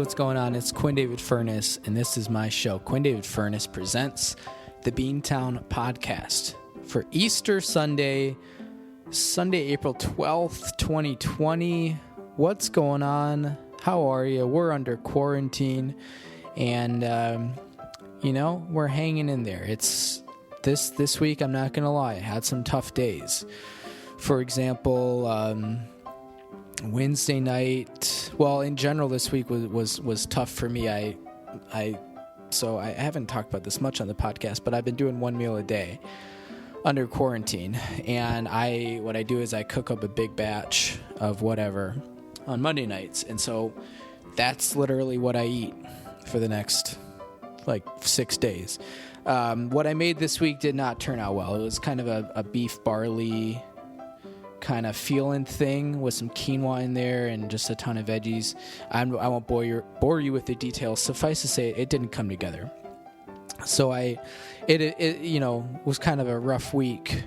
what's going on? It's Quinn David Furness, and this is my show. Quinn David Furness presents the Beantown Podcast for Easter Sunday, April 12th, 2020. What's going on? How are you? We're under quarantine, and, we're hanging in there. It's this week, I'm not going to lie, I had some tough days. For example, Wednesday night, well, in general, this week was tough for me. So I haven't talked about this much on the podcast, but I've been doing one meal a day under quarantine. And what I do is I cook up a big batch of whatever on Monday nights. And so that's literally what I eat for the next 6 days. What I made this week did not turn out well. It was kind of a beef barley kind of feeling thing with some quinoa in there and just a ton of veggies. I won't bore you with the details. Suffice to say, it didn't come together. So it was kind of a rough week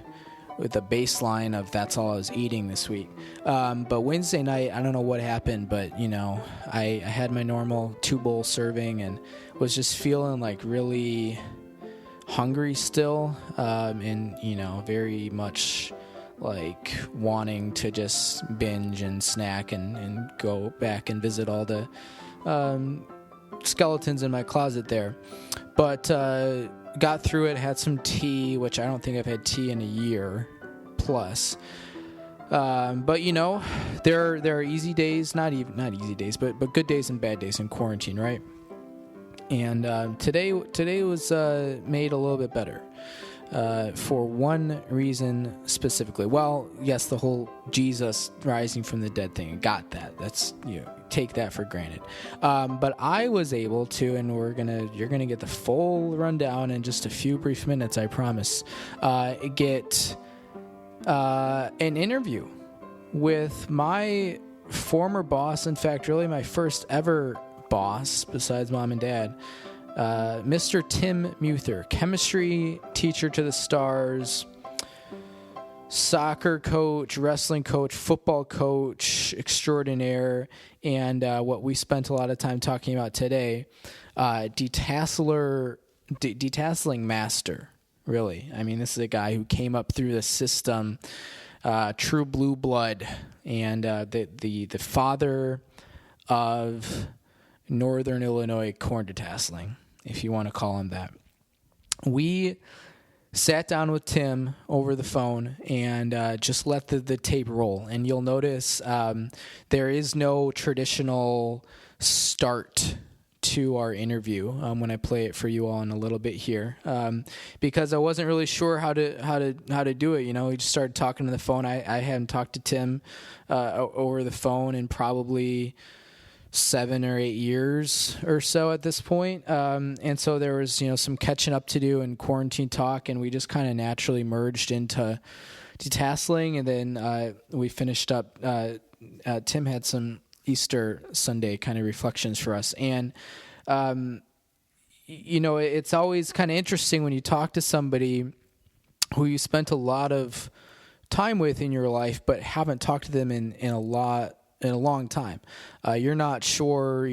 with the baseline of that's all I was eating this week. But Wednesday night, I don't know what happened, but I had my normal 2-bowl serving and was just feeling really hungry still, and very much wanting to just binge and snack and go back and visit all the skeletons in my closet there. But got through it, had some tea, which I don't think I've had tea in a year plus. But there are easy days, not easy days, but good days and bad days in quarantine, right? And today was made a little bit better. For one reason specifically. Well, yes, the whole Jesus rising from the dead thing. Got that. That's, take that for granted. But I was able to, and you're gonna get the full rundown in just a few brief minutes, I promise, get an interview with my former boss. In fact, really my first ever boss besides mom and dad. Mr. Tim Muther, chemistry teacher to the stars, soccer coach, wrestling coach, football coach extraordinaire, and what we spent a lot of time talking about today, detasseling master, really. I mean, this is a guy who came up through the system, true blue blood, and the father of Northern Illinois corn detasseling, if you want to call him that. We sat down with Tim over the phone and just let the tape roll. And you'll notice there is no traditional start to our interview when I play it for you all in a little bit here, because I wasn't really sure how to do it. We just started talking on the phone. I hadn't talked to Tim over the phone in probably 7 or 8 years or so at this point. And so there was, some catching up to do and quarantine talk, and we just kind of naturally merged into detasseling. And then we finished up, Tim had some Easter Sunday kind of reflections for us. And, it's always kind of interesting when you talk to somebody who you spent a lot of time with in your life, but haven't talked to them in a long time. You're not sure,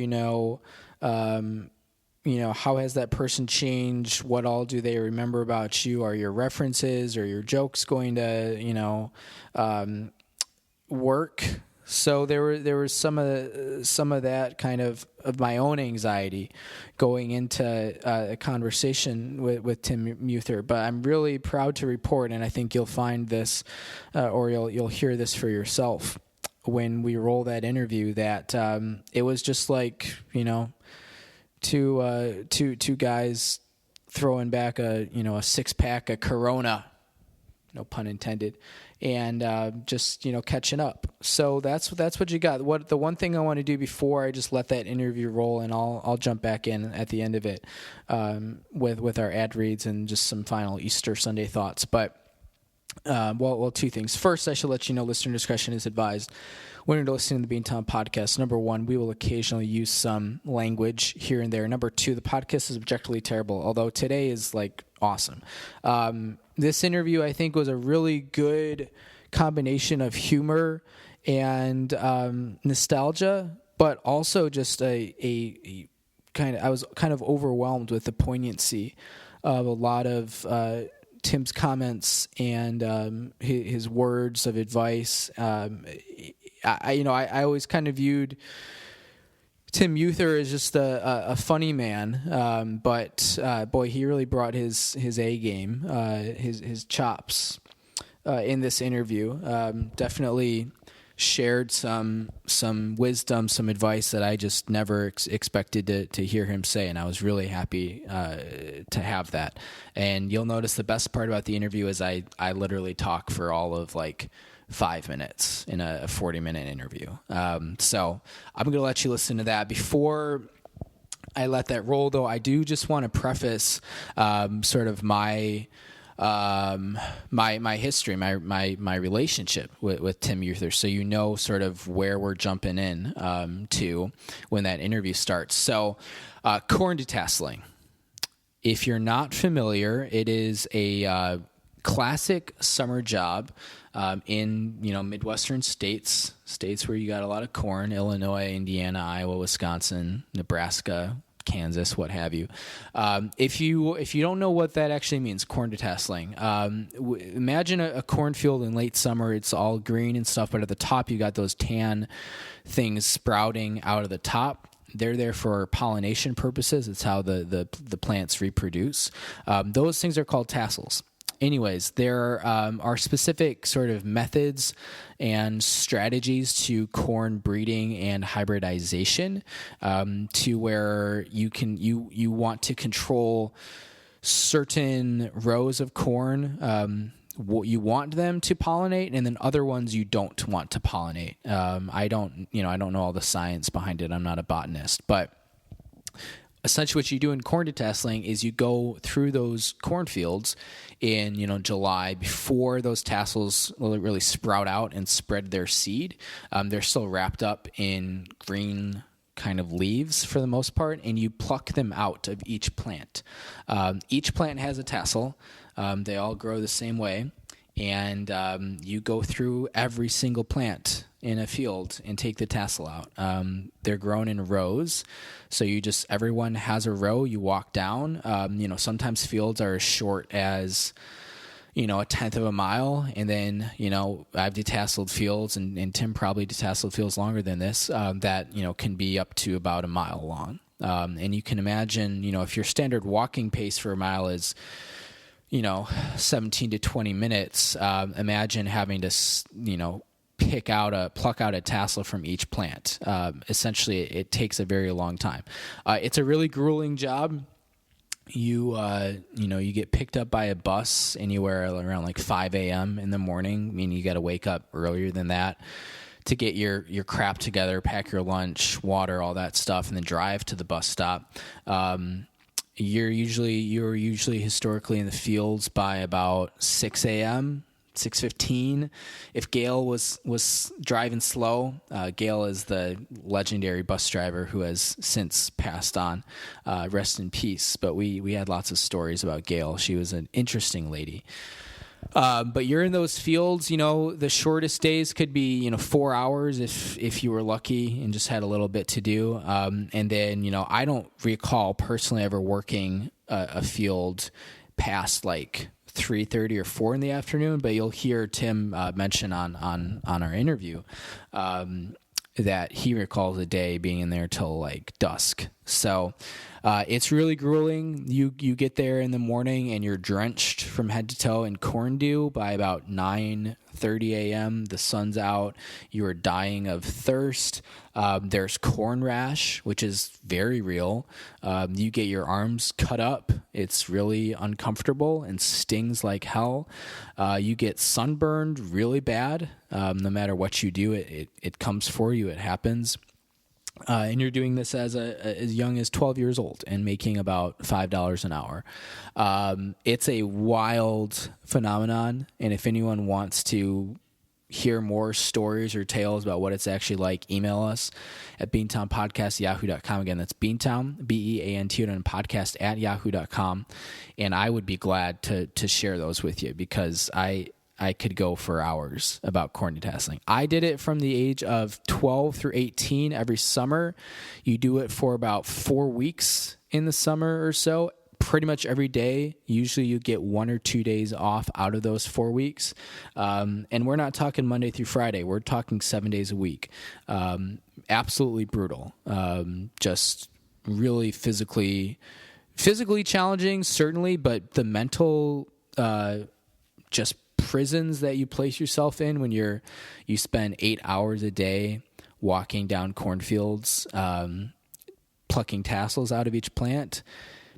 how has that person changed? What all do they remember about you? Are your references or your jokes going to, work? So there was some of that kind of my own anxiety going into a conversation with Tim Muther. But I'm really proud to report, and I think you'll find this, or you'll hear this for yourself when we roll that interview, that it was just two guys throwing back a 6-pack of Corona, no pun intended, and just catching up. So that's what you got. The one thing I want to do before I just let that interview roll, and I'll jump back in at the end of it with our ad reads and just some final Easter Sunday thoughts, but. Two things. First, I should let you know listener discretion is advised when you're listening to the Beantown Podcast. Number one, we will occasionally use some language here and there. Number two, the podcast is objectively terrible, although today is awesome. This interview, I think, was a really good combination of humor and nostalgia but also just a kind of, I was kind of overwhelmed with the poignancy of a lot of Tim's comments and his words of advice. I always kind of viewed Tim Muther as just a funny man, but boy, he really brought his A game, his chops in this interview. Definitely shared some wisdom, some advice that I just never expected to hear him say, and I was really happy to have that. And you'll notice the best part about the interview is I literally talk for all of like 5 minutes in a 40-minute interview. So I'm going to let you listen to that. Before I let that roll, though, I do just want to preface sort of my history, my relationship with Tim Muther, so you know sort of where we're jumping in to when that interview starts. So, corn detasseling. If you're not familiar, it is a classic summer job in Midwestern states where you got a lot of corn: Illinois, Indiana, Iowa, Wisconsin, Nebraska, Kansas, what have you. If you don't know what that actually means, corn detasseling, imagine a cornfield in late summer. It's all green and stuff, but at the top you got those tan things sprouting out of the top. They're there for pollination purposes. It's how the plants reproduce. Those things are called tassels. Anyways, there are specific sort of methods and strategies to corn breeding and hybridization, to where you want to control certain rows of corn. You want them to pollinate, and then other ones you don't want to pollinate. I don't know all the science behind it. I'm not a botanist, but essentially what you do in corn detasseling is you go through those cornfields in July before those tassels really sprout out and spread their seed. They're still wrapped up in green kind of leaves for the most part, and you pluck them out of each plant. Each plant has a tassel. They all grow the same way, and you go through every single plant in a field and take the tassel out. They're grown in rows, so everyone has a row. You walk down. Sometimes fields are as short as a tenth of a mile, and then I've detasseled fields, and Tim probably detasseled fields longer than this, that can be up to about a mile long. And you can imagine, if your standard walking pace for a mile is 17 to 20 minutes, imagine having to pluck out a tassel from each plant. Essentially, it takes a very long time. It's a really grueling job. You get picked up by a bus anywhere around like 5 a.m. in the morning. I mean, you got to wake up earlier than that to get your crap together, pack your lunch, water, all that stuff, and then drive to the bus stop. You're usually historically in the fields by about 6 a.m., 6:15. If Gail was driving slow, Gail is the legendary bus driver who has since passed on. Rest in peace. But we had lots of stories about Gail. She was an interesting lady. But you're in those fields. The shortest days could be 4 hours if you were lucky and just had a little bit to do. And then I don't recall personally ever working a field past like 3:30 or 4 in the afternoon, but you'll hear Tim mention on our interview that he recalls a day being in there till like dusk. So it's really grueling. You get there in the morning and you're drenched from head to toe in corn dew by about 9:30 a.m. The sun's out. You are dying of thirst. There's corn rash, which is very real. You get your arms cut up. It's really uncomfortable and stings like hell. You get sunburned really bad. No matter what you do, it comes for you. It happens. And you're doing this as young as 12 years old and making about $5 an hour. It's a wild phenomenon, and if anyone wants to hear more stories or tales about what it's actually like, email us at beantownpodcast@yahoo.com. Again, that's Beantown, Beantown podcast @yahoo.com, and I would be glad to share those with you because I I could go for hours about corn detasseling. I did it from the age of 12 through 18 every summer. You do it for about 4 weeks in the summer or so, pretty much every day. Usually you get 1 or 2 days off out of those 4 weeks. And we're not talking Monday through Friday. We're talking 7 days a week. Absolutely brutal. Just really physically challenging, certainly, but the mental, just prisons that you place yourself in when you spend 8 hours a day walking down cornfields, plucking tassels out of each plant.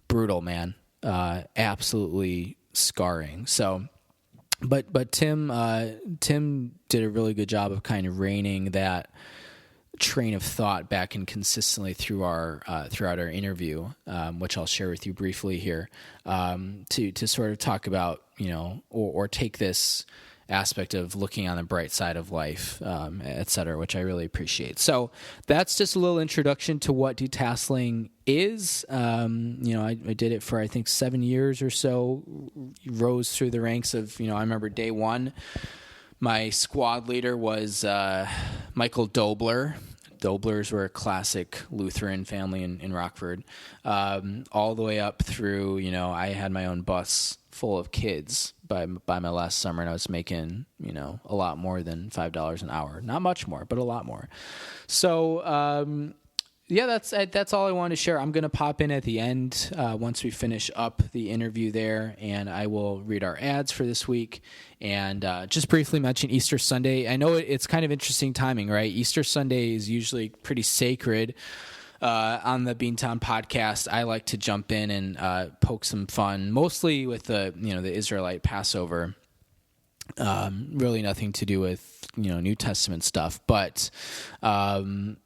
Brutal, man. Absolutely scarring. So, but Tim did a really good job of kind of reining that train of thought back in consistently throughout our interview, which I'll share with you briefly here, to sort of talk about, or take this aspect of looking on the bright side of life, et cetera, which I really appreciate. So that's just a little introduction to what detasseling is. I did it for, I think, 7 years or so, rose through the ranks of, I remember day one, my squad leader was Michael Dobler. Doblers were a classic Lutheran family in Rockford, all the way up through, I had my own bus full of kids by my last summer, and I was making, a lot more than $5 an hour. Not much more, but a lot more. So, that's all I wanted to share. I'm going to pop in at the end once we finish up the interview there, and I will read our ads for this week and just briefly mention Easter Sunday. I know it's kind of interesting timing, right? Easter Sunday is usually pretty sacred. On the Beantown podcast, I like to jump in and poke some fun, mostly with the Israelite Passover. Really nothing to do with New Testament stuff, but I'll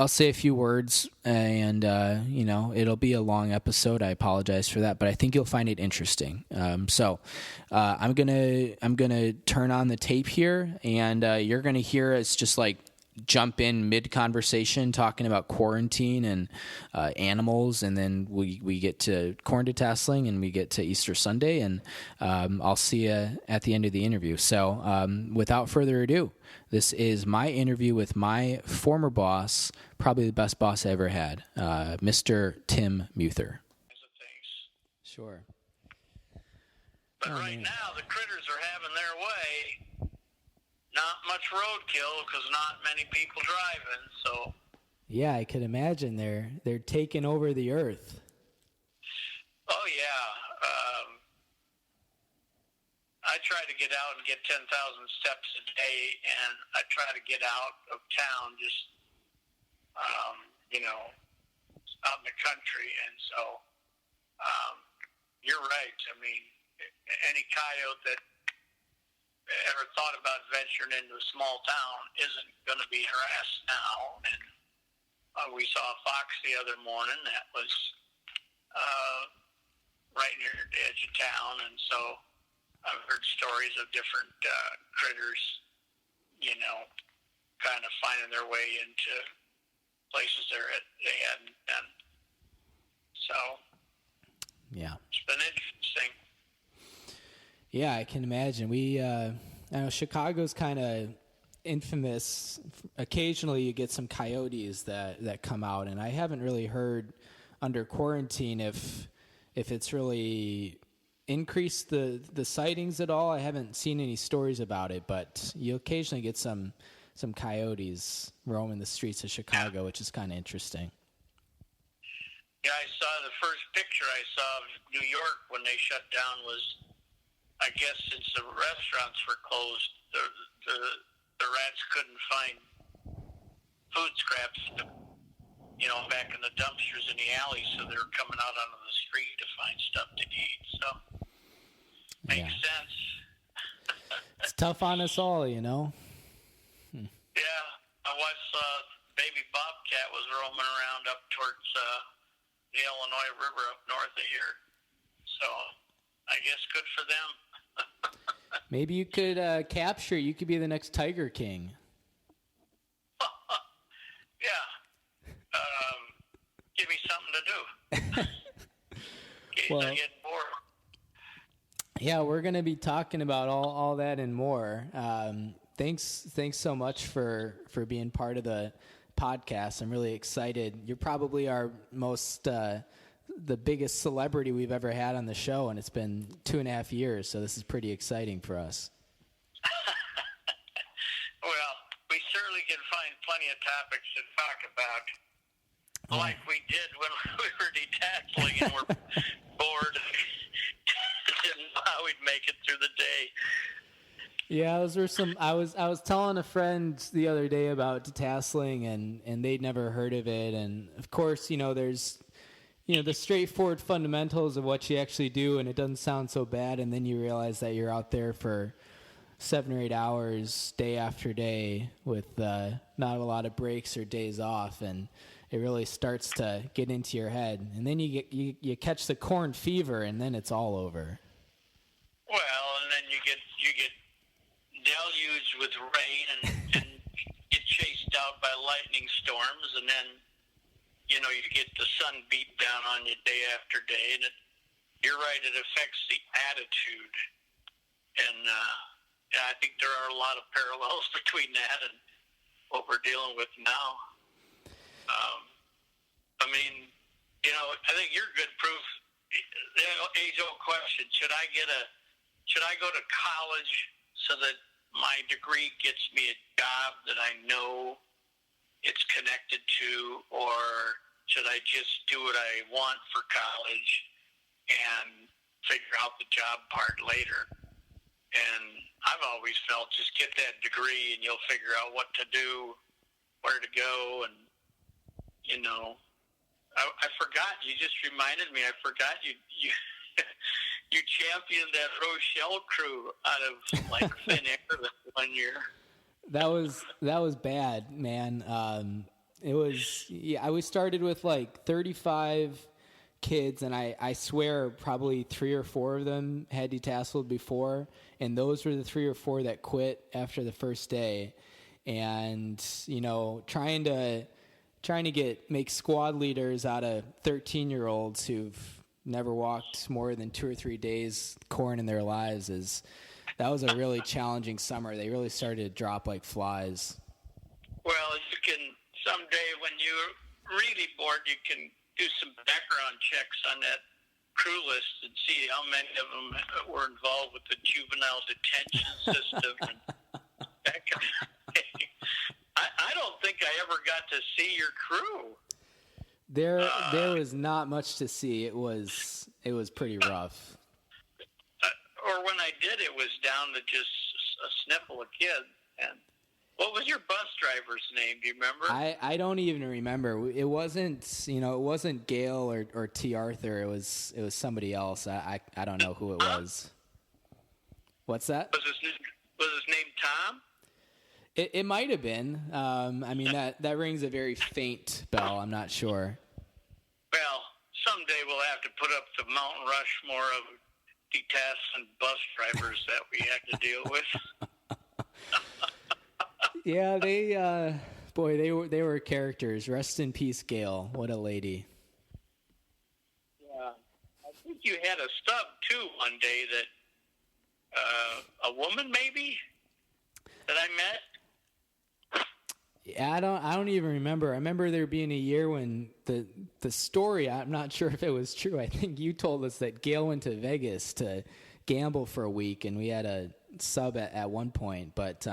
say a few words, and it'll be a long episode. I apologize for that, but I think you'll find it interesting. So I'm gonna turn on the tape here, and you're gonna hear us just like jump in mid-conversation talking about quarantine and animals, and then we get to corn detasseling, and we get to Easter Sunday, and I'll see you at the end of the interview. So without further ado, this is my interview with my former boss, probably the best boss I ever had, Mr. Tim Muther. Sure. But right now, the critters are having their way. Not much roadkill because not many people driving. So yeah, I could imagine they're taking over the earth. Oh yeah, I try to get out and get 10,000 steps a day, and I try to get out of town, just out in the country. And so you're right. I mean, any coyote that ever thought about venturing into a small town isn't going to be harassed now. And we saw a fox the other morning that was right near the edge of town, and so I've heard stories of different critters, kind of finding their way into places they hadn't been. So yeah, it's been interesting. Yeah, I can imagine. I know Chicago's kind of infamous. Occasionally you get some coyotes that come out, and I haven't really heard under quarantine if it's really increased the sightings at all. I haven't seen any stories about it, but you occasionally get some coyotes roaming the streets of Chicago, which is kind of interesting. Yeah, I saw the first picture I saw of New York when they shut down was, I guess since the restaurants were closed, the rats couldn't find food scraps, back in the dumpsters in the alley, so they were coming out onto the street to find stuff to eat. So makes sense. It's tough on us all, Yeah, I watched baby bobcat was roaming around up towards the Illinois River up north of here. So I guess good for them. Maybe you could capture it. You could be the next Tiger King. Yeah. Give me something to do. In case I get bored. Yeah, we're going to be talking about all that and more. Thanks so much for being part of the podcast. I'm really excited. You're probably our most the biggest celebrity we've ever had on the show, and it's been 2.5 years, so this is pretty exciting for us. Well, we certainly can find plenty of topics to talk about, like we did when we were detasseling and we're bored and didn't know how we'd make it through the day. Yeah, those were some. I was telling a friend the other day about detasseling, and they'd never heard of it. And of course, there's the straightforward fundamentals of what you actually do, and it doesn't sound so bad. And then you realize that you're out there for 7 or 8 hours, day after day, with not a lot of breaks or days off, and it really starts to get into your head. And then you catch the corn fever, and then it's all over. Well, and then you get deluged with rain and get chased out by lightning storms, and then you get the sun beat down on you day after day, and you're right, it affects the attitude. And I think there are a lot of parallels between that and what we're dealing with now. I think you're good proof. The age-old question: should I go to college so that my degree gets me a job that I know it's connected to, or should I just do what I want for college and figure out the job part later? And I've always felt just get that degree and you'll figure out what to do, where to go, and I forgot. You just reminded me. I forgot you you championed that Rochelle crew out of like thin air that 1 year. That was bad, man. It was we started with like 35 kids, and I swear probably 3 or 4 of them had detasseled before, and those were the 3 or 4 that quit after the first day. And trying to make squad leaders out of 13-year-olds who've never walked more than 2 or 3 days corn in their lives that was a really challenging summer. They really started to drop like flies. Well, you can someday, when you're really bored, you can do some background checks on that crew list and see how many of them were involved with the juvenile detention system and that kind of thing. I don't think I ever got to see your crew. There was not much to see. It was pretty rough. Or when I did, it was down to just a sniffle of kids. And what was your bus driver's name? Do you remember? I don't even remember. It wasn't Gail or T. Arthur. It was somebody else. I don't know who it was. What's that? Was his name Tom? It might have been. That rings a very faint bell. I'm not sure. Well, someday we'll have to put up the Mount Rushmore of detasseling bus drivers that we had to deal with. Yeah, they were characters. Rest in peace, Gail. What a lady. Yeah, I think you had a stub too one day that a woman maybe that I met. Yeah, I don't even remember. I remember there being a year when the story, I'm not sure if it was true. I think you told us that Gail went to Vegas to gamble for a week, and we had a sub at one point. But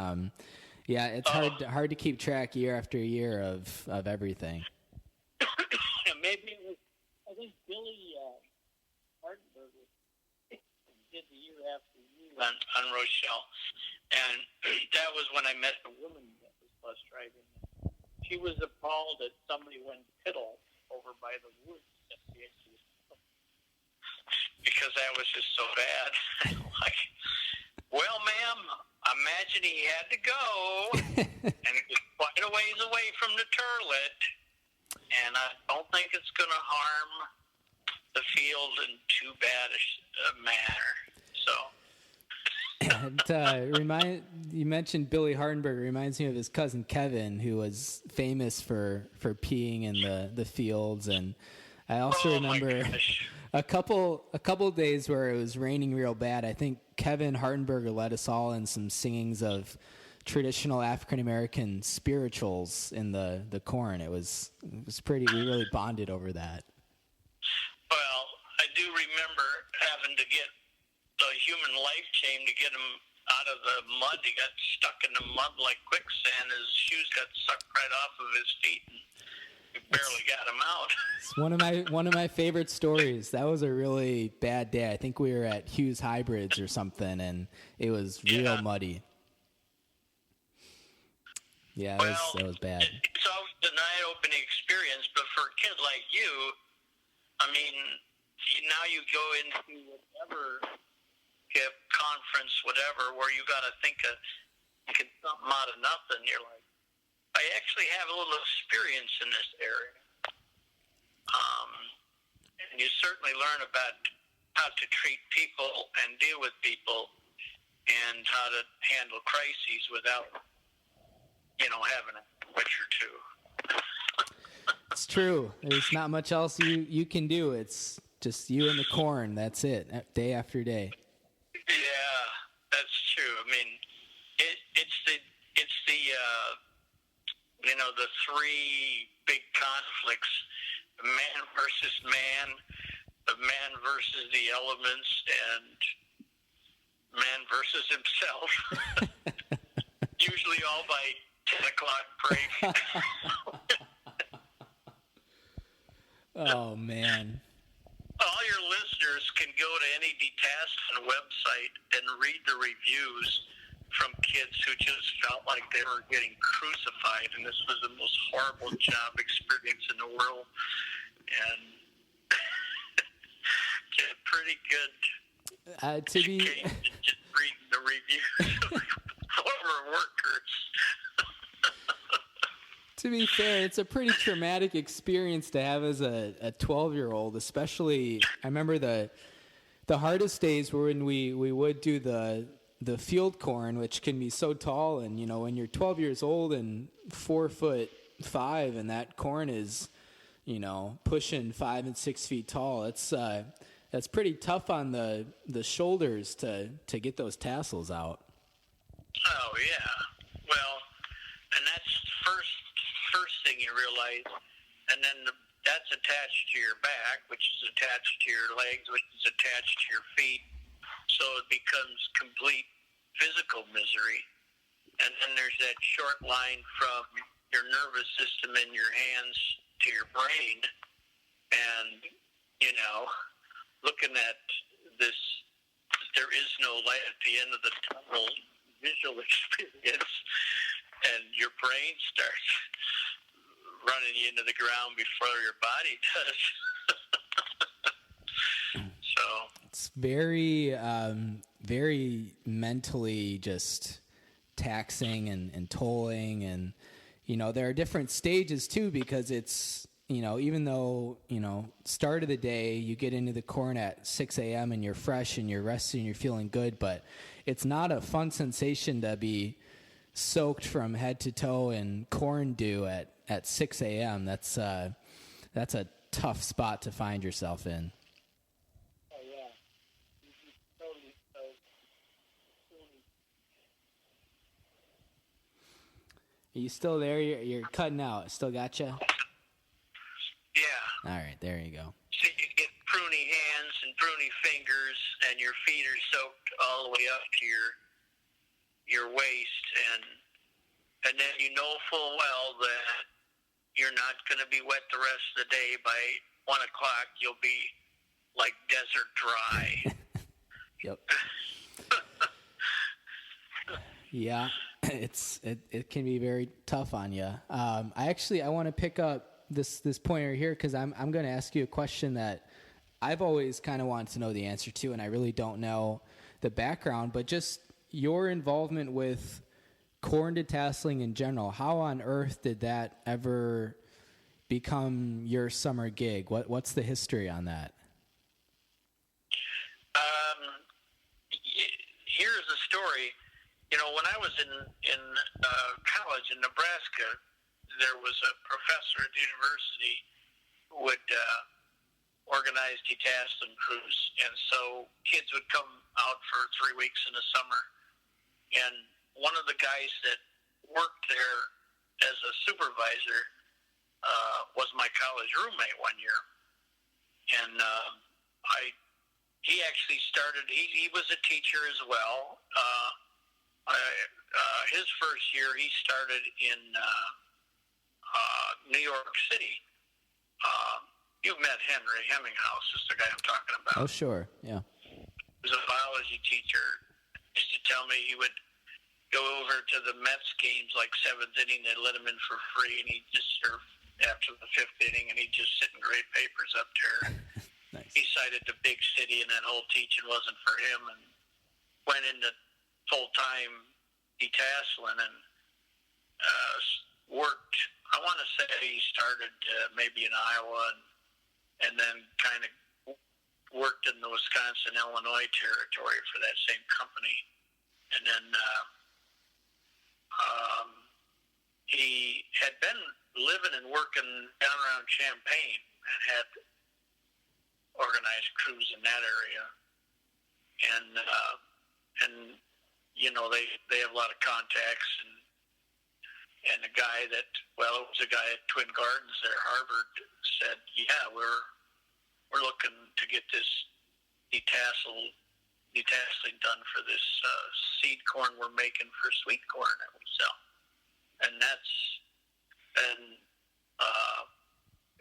yeah, it's hard to keep track year after year of everything. Maybe it was, I think Billy Hardenberger did the year after you on Rochelle, and that was when I met the woman that was bus driving. She was appalled that somebody went piddle over by the woods at the exit because that was just so bad. Like, well, ma'am, imagine he had to go, and it was quite a ways away from the turlet, and I don't think it's going to harm the field in too bad a manner. So. And you mentioned Billy Hardenberger. Reminds me of his cousin Kevin, who was famous for peeing in the fields. And I also remember a couple days where it was raining real bad. I think Kevin Hartenberger led us all in some singings of traditional African American spirituals in the corn. It was pretty. We really bonded over that. Well, I do remember having to get the human life chain to get him out of the mud. He got stuck in the mud like quicksand. His shoes got sucked right off of his feet, and we barely got him out. It's one of my favorite stories. That was a really bad day. I think we were at Hughes Hybrids or something, and it was real muddy. Yeah, that was bad. It's always an eye-opening experience, but for a kid like you, I mean, now you go into whatever conference, whatever, where you got to think of something out of nothing. You're like, I actually have a little experience in this area. And you certainly learn about how to treat people and deal with people and how to handle crises without, having a switch or two. It's true. There's not much else you can do. It's just you and the corn. That's it, day after day. Yeah, that's true. I mean, it's the the three big conflicts: man versus man, the man versus the elements, and man versus himself. Usually all by 10 o'clock break. Oh, man. All your listeners can go to any detasseling website and read the reviews from kids who just felt like they were getting crucified, and this was the most horrible job experience in the world. And pretty good just reading the reviews of former workers. To be fair, it's a pretty traumatic experience to have as a 12-year-old, especially. I remember the hardest days were when we would do the field corn, which can be so tall, and when you're 12 years old and 4'5", and that corn is pushing 5 and 6 feet tall. That's pretty tough on the shoulders to get those tassels out. Oh yeah, well, and that's first thing you realize, and then that's attached to your back, which is attached to your legs, which is attached to your feet. So it becomes complete physical misery. And then there's that short line from your nervous system in your hands to your brain. And, looking at this, there is no light at the end of the tunnel visual experience. And your brain starts running you into the ground before your body does. So it's very, very mentally just taxing and tolling, and there are different stages too, because it's even though start of the day you get into the corn at 6 a.m. and you're fresh and you're rested and you're feeling good, but it's not a fun sensation to be soaked from head to toe in corn dew at 6 a.m. That's a tough spot to find yourself in. Oh yeah, totally soaked. Are you still there? You're cutting out. Still got you? Yeah. All right, there you go. So you get pruny hands and pruny fingers, and your feet are soaked all the way up to your waist, and then full well that you're not going to be wet the rest of the day. By 1 o'clock, you'll be like desert dry. Yep. Yeah, it can be very tough on you. I want to pick up this point right here, because I'm going to ask you a question that I've always kind of wanted to know the answer to, and I really don't know the background, but just your involvement with corn detasseling in general. How on earth did that ever become your summer gig? What's the history on that? Here's the story. When I was in college in Nebraska, there was a professor at the university who would organized detasseling crews, and so kids would come out for 3 weeks in the summer. And one of the guys that worked there as a supervisor was my college roommate one year, and he actually started. He was a teacher as well. His first year, he started in New York City. You've met Henry Hemminghouse, is the guy I'm talking about. Oh, sure, yeah. He was a biology teacher. He used to tell me he would go over to the Mets games, like seventh inning, they'd let him in for free, and he'd just serve after the fifth inning, and he'd just sit and grade papers up there. Nice. He decided the big city and that whole teaching wasn't for him, and went into full-time detasseling and worked. I want to say he started maybe in Iowa and then kind of worked in the Wisconsin-Illinois territory for that same company. And then he had been living and working down around Champaign and had organized crews in that area. And you know, they have a lot of contacts, and the guy that, well, it was a guy at Twin Gardens there, Harvard, said, yeah, we're looking to get this detasseling done for this seed corn we're making for sweet corn that we sell. And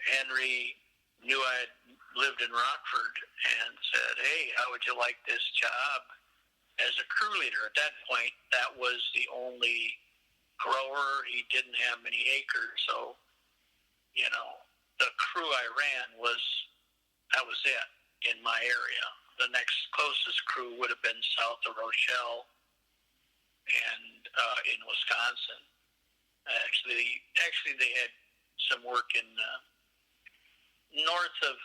Henry knew I had lived in Rockford and said, hey, how would you like this job as a crew leader? At that point, that was the only grower. He didn't have many acres, so, you know, the crew I ran that was it in my area. The next closest crew would have been south of Rochelle and in Wisconsin. Actually, they had some work in north of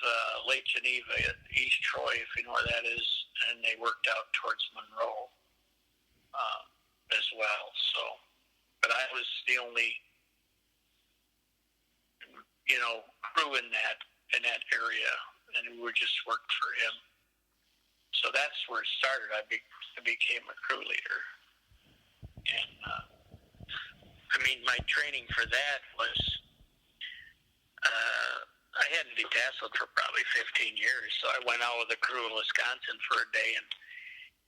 Lake Geneva at East Troy, if you know where that is, and they worked out towards Monroe as well. So, but I was the only, you know, crew in that area, and we just worked for him. So that's where it started. I became a crew leader, and I mean, my training for that was. I hadn't detasseled for probably 15 years, so I went out with a crew in Wisconsin for a day, and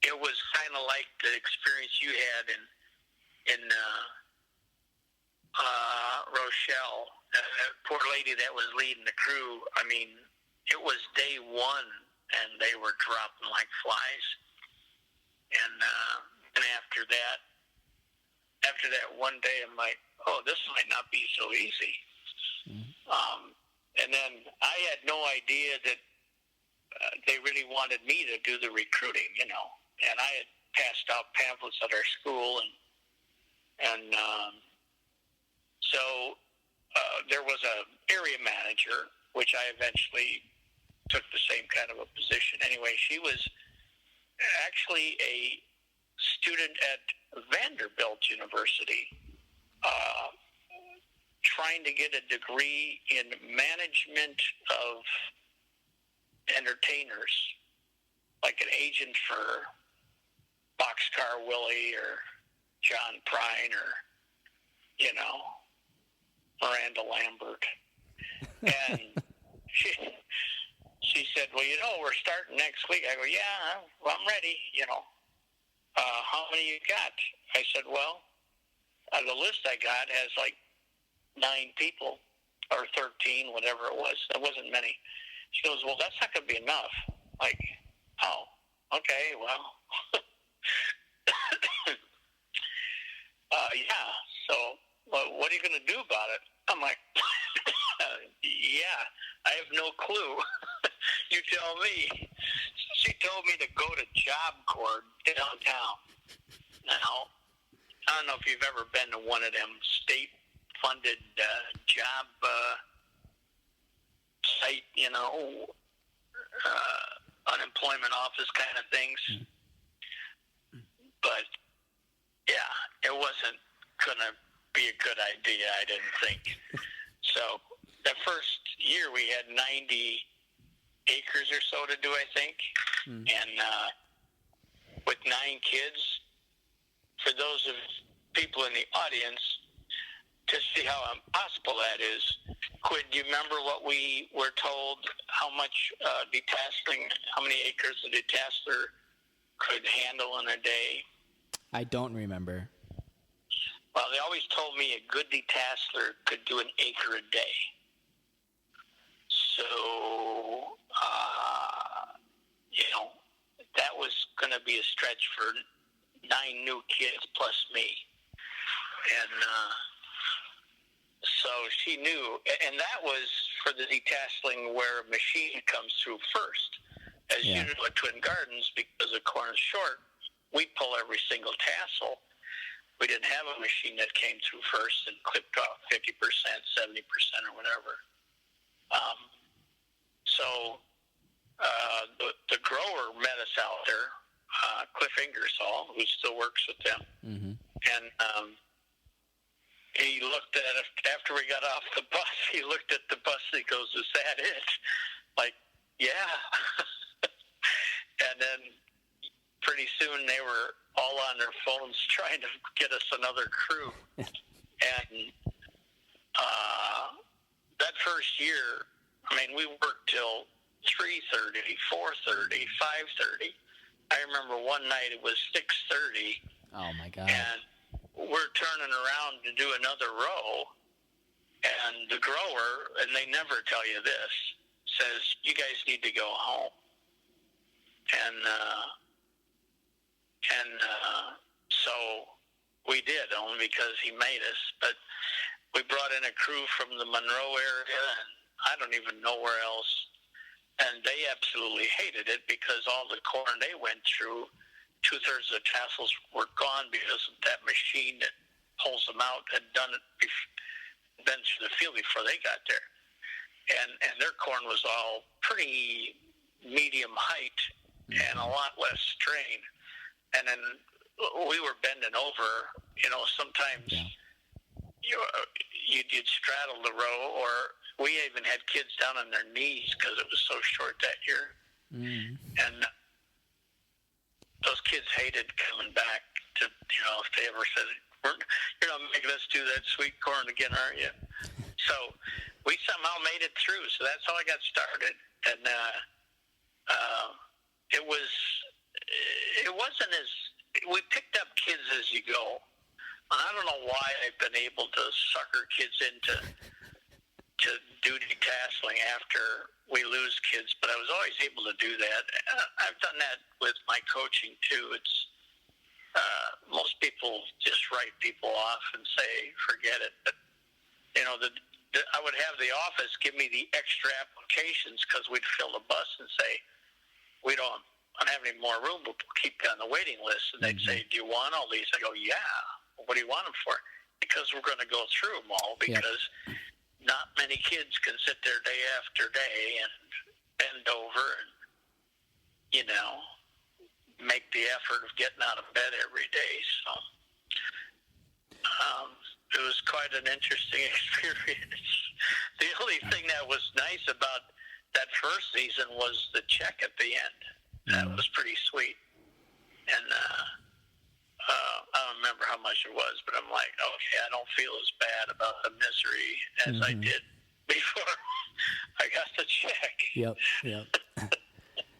it was kind of like the experience you had in Rochelle. That poor lady that was leading the crew, I mean, it was day one, and they were dropping like flies. And after that one day, I'm like, oh, this might not be so easy. Mm-hmm. And then I had no idea that they really wanted me to do the recruiting, you know. And I had passed out pamphlets at our school, and so there was a area manager, which I eventually took the same kind of a position. Anyway, she was actually a student at Vanderbilt University, trying to get a degree in management of entertainers, like an agent for Boxcar Willie or John Prine or, you know, Miranda Lambert. And she said, well, you know, we're starting next week. I go, yeah, well, I'm ready, you know. How many you got? I said, well, the list I got has like 9 people or 13, whatever it was. There wasn't many. She goes, well, that's not going to be enough. Like, oh, okay, well. Yeah, so what are you going to do about it? I'm like, yeah, I have no clue. You tell me. She told me to go to Job Corps downtown. Now, I don't know if you've ever been to one of them state-funded job site, you know, unemployment office kind of things. But, yeah, it wasn't going to be a good idea, I didn't think. So the first year we had 90 acres or so to do, I think. And with 9 kids, for those of people in the audience, to see how impossible that is, Quinn, do you remember what we were told, how much detasseling, how many acres a detasseler could handle in a day? I don't remember. Well, they always told me a good detasseler could do an acre a day. So, that was going to be a stretch for 9 new kids plus me. And so she knew, and that was for the detasseling where a machine comes through first. As you know at Twin Gardens, because the corn is short, we pull every single tassel. We didn't have a machine that came through first and clipped off 50%, 70%, or whatever. So the grower met us out there, Cliff Ingersoll, who still works with them. And he looked at us after we got off the bus. He looked at the bus and he goes, "Is that it?" Like, yeah. And then pretty soon they were all on their phones trying to get us another crew. And that first year, I mean, we worked till 3:30, 4:30, 5:30. I remember one night it was 6:30. Oh, my God. And we're turning around to do another row, and the grower, and they never tell you this, says, "You guys need to go home." And so we did, only because he made us. But we brought in a crew from the Monroe area, and I don't even know where else. And they absolutely hated it because all the corn they went through, 2/3 of the tassels were gone because that machine that pulls them out had been through the field before they got there. And their corn was all pretty medium height and a lot less strain. And then we were bending over, sometimes you'd straddle the row, or we even had kids down on their knees because it was so short that year. And those kids hated coming back to, if they ever said, "You're not making us do that sweet corn again, are you?" So we somehow made it through. So that's how I got started. And it wasn't as, we picked up kids as you go. And I don't know why I've been able to sucker kids into do detasseling after we lose kids, but I was always able to do that. I've done that with my coaching too. It's most people just write people off and say, "Forget it." But I would have the office give me the extra applications because we'd fill the bus and say, "We don't have any more room, but we'll keep you on the waiting list." And they'd say, "Do you want all these?" I go, "Yeah." "What do you want them for?" "Because we're going to go through them all, because not many kids can sit there day after day and bend over and, make the effort of getting out of bed every day." So it was quite an interesting experience. The only thing that was nice about that first season was the check at the end. That was pretty sweet. And I don't remember how much it was, but I'm like, okay, I don't feel as bad about the misery as I did before I got the check. Yep.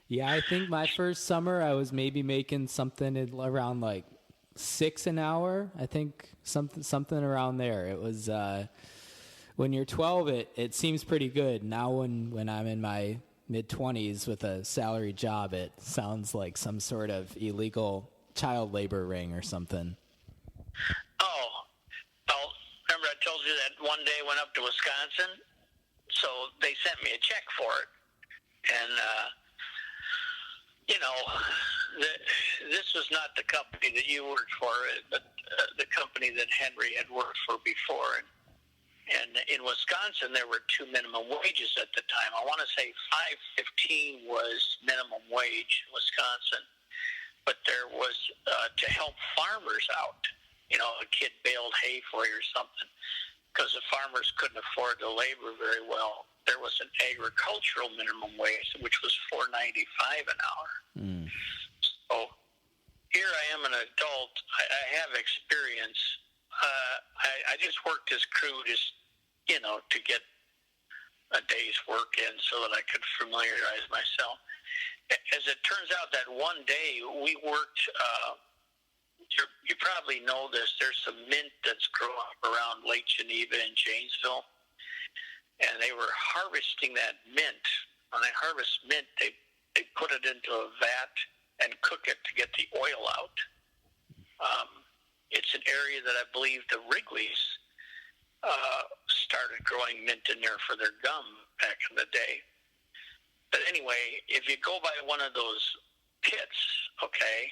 Yeah, I think my first summer I was maybe making something around like $6 an hour. I think something around there. It was when you're 12, it seems pretty good. Now when I'm in my mid-20s with a salary job, it sounds like some sort of illegal child labor ring or something. Oh, well, remember I told you that one day I went up to Wisconsin, so they sent me a check for it. And, this was not the company that you worked for, but the company that Henry had worked for before. And in Wisconsin, there were 2 minimum wages at the time. I want to say $5.15 was minimum wage in Wisconsin. But there was to help farmers out. A kid baled hay for you or something, because the farmers couldn't afford the labor very well. there was an agricultural minimum wage, which was $4.95 an hour. Mm. So here I am, an adult. I have experience. I just worked as crew, to get a day's work in so that I could familiarize myself. As it turns out, that one day we worked, you probably know this, there's some mint that's growing up around Lake Geneva in Janesville, and they were harvesting that mint. When they harvest mint, they put it into a vat and cook it to get the oil out. It's an area that I believe the Wrigleys started growing mint in there for their gum back in the day. But anyway, if you go by one of those pits, okay,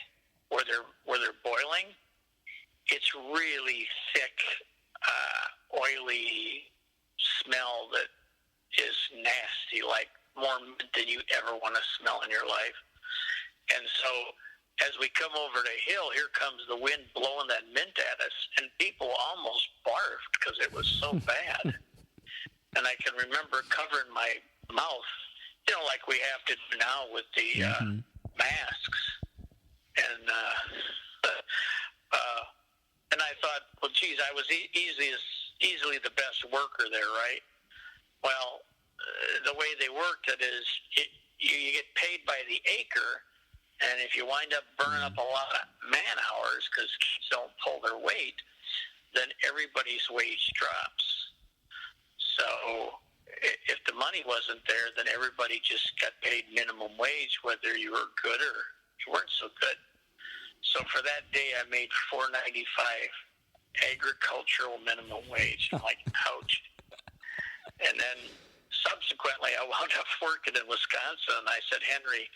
where they're boiling, it's really thick, oily smell that is nasty, like more mint than you ever want to smell in your life. And so as we come over the hill, here comes the wind blowing that mint at us, and people almost barfed because it was so bad. And I can remember covering my mouth, like we have to do now with the masks. And and I thought, well, geez, I was easily the best worker there, right? Well, the way they worked it is you get paid by the acre, and if you wind up burning up a lot of man hours because kids don't pull their weight, then everybody's wage drops. So if the money wasn't there, then everybody just got paid minimum wage, whether you were good or you weren't so good. So for that day, I made $4.95 agricultural minimum wage. I'm like, ouch. And then subsequently, I wound up working in Wisconsin, and I said, Henry,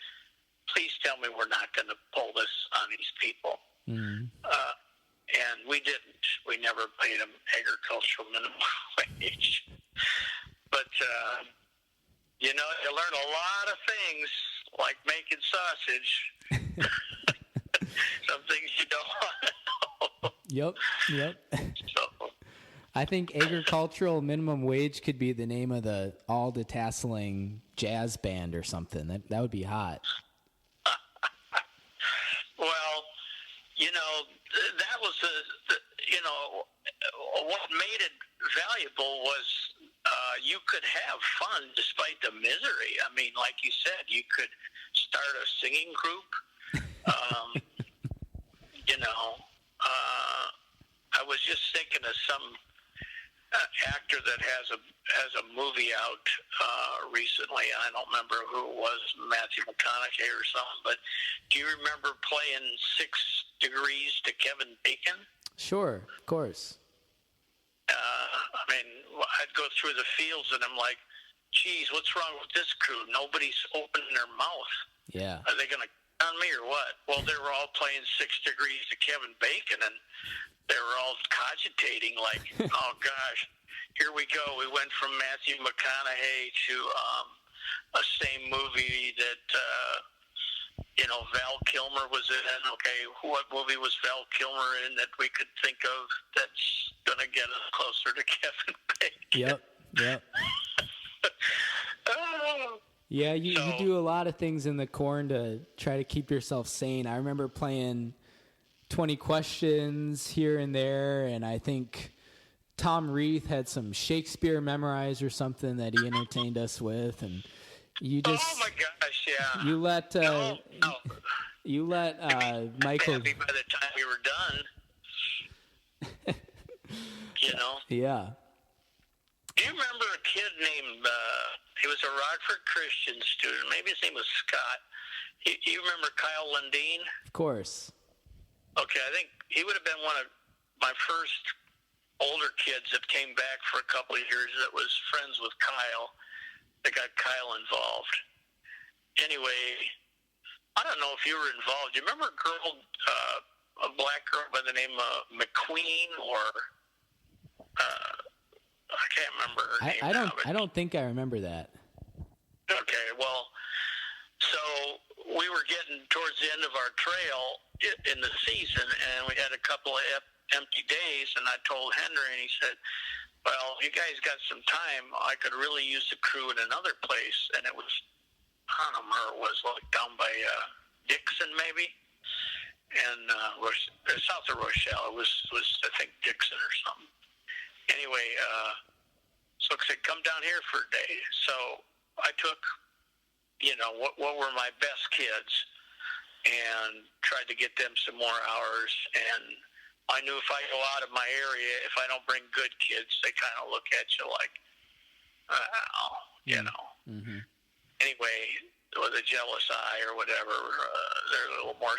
please tell me we're not going to pull this on these people. Mm. And we didn't. We never paid them agricultural minimum wage. But, you learn a lot of things, like making sausage. Some things you don't want to know. Yep. So, I think agricultural minimum wage could be the name of the all detasseling jazz band or something. That would be hot. Well, that was what made it valuable was you could have fun despite the misery. I mean, like you said, you could start a singing group. I was just thinking of some actor that has a movie out recently. I don't remember who it was, Matthew McConaughey or something. But do you remember playing 6 Degrees to Kevin Bacon? Sure, of course. I'd go through the fields and I'm like, geez, what's wrong with this crew? Nobody's opening their mouth. Yeah. Are they going to on me or what? Well, they were all playing 6 Degrees to Kevin Bacon, and they were all cogitating like, oh gosh, here we go. We went from Matthew McConaughey to a same movie that Val Kilmer was in. Okay, what movie was Val Kilmer in that we could think of that's going to get us closer to Kevin Bacon? Yep. Yeah, you do a lot of things in the corn to try to keep yourself sane. I remember playing 20 questions here and there, and I think Tom Reith had some Shakespeare memorized or something that he entertained us with, and you just... Oh, my gosh, yeah. You let... No. You let Michael... I'd be happy by the time we were done. Yeah. Do you remember a kid named... he was a Rockford Christian student. Maybe his name was Scott. You remember Kyle Lundeen? Of course. Okay, I think he would have been one of my first older kids that came back for a couple of years that was friends with Kyle, that got Kyle involved. Anyway, I don't know if you were involved. Do you remember a girl, a black girl by the name of McQueen or... I can't remember her name. I don't think I remember that. Okay, well, so we were getting towards the end of our trail in the season, and we had a couple of empty days, and I told Henry, and he said, well, if you guys got some time, I could really use the crew in another place. And it was, I don't know where it was, like down by Dixon maybe, and south of Rochelle. It was I think Dixon or something. Anyway, so I said, come down here for a day. So I took, what were my best kids and tried to get them some more hours. And I knew if I go out of my area, if I don't bring good kids, they kind of look at you like, Mm-hmm. Anyway, with a jealous eye or whatever, they're a little more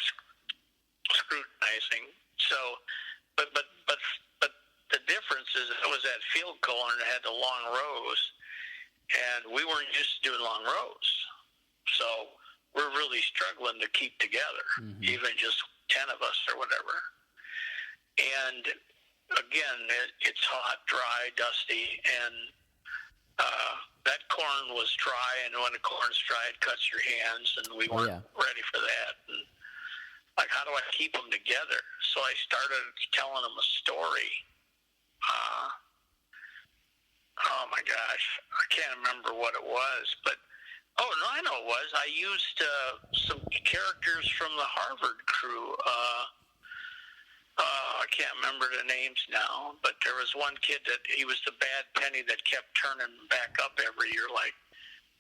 scrutinizing. So, but the difference is it was that field corner and it had the long rows, and we weren't used to doing long rows. So we're really struggling to keep together, even just 10 of us or whatever. And again, it's hot, dry, dusty, and that corn was dry, and when the corn's dry, it cuts your hands, and we weren't ready for that. And like, how do I keep them together? So I started telling them a story. Oh my gosh, I can't remember what it was, but I know it was. I used some characters from the Harvard crew. I can't remember the names now, but there was one kid that he was the bad penny that kept turning back up every year. Like,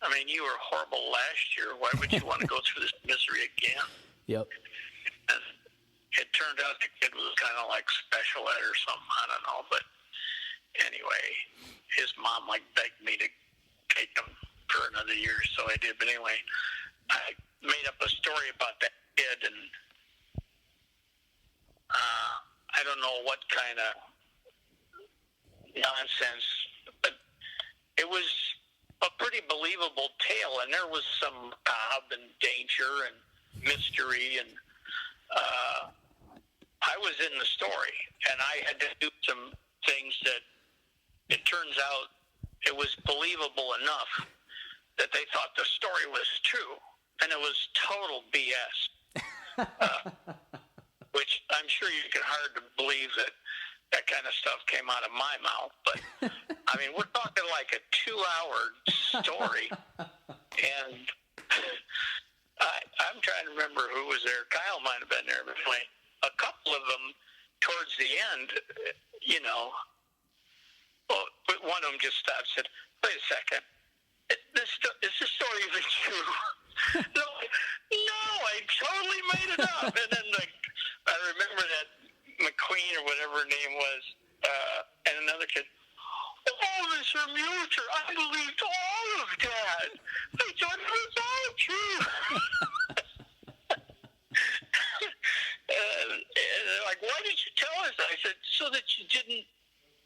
I mean, you were horrible last year. Why would you want to go through this misery again? Yep. And it turned out the kid was kind of like special ed or something. I don't know. But anyway, his mom begged me to take him for another year, so I did. But anyway, I made up a story about that kid, and I don't know what kind of nonsense, but it was a pretty believable tale, and there was some macabre and danger and mystery, and I was in the story, and I had to do some things that it turns out it was believable enough that they thought the story was true, and it was total BS. Which I'm sure you can hard to believe that kind of stuff came out of my mouth. But, I mean, we're talking like a 2-hour story. And I'm trying to remember who was there. Kyle might have been there. But anyway, a couple of them towards the end, one of them just stopped and said, wait a second. Is this story even true? No, I totally made it up. And then I remember that McQueen or whatever her name was, and another kid, Mr. Muther, I believed all of that. I thought it was all true. and they're like, why did you tell us? I said, so that you didn't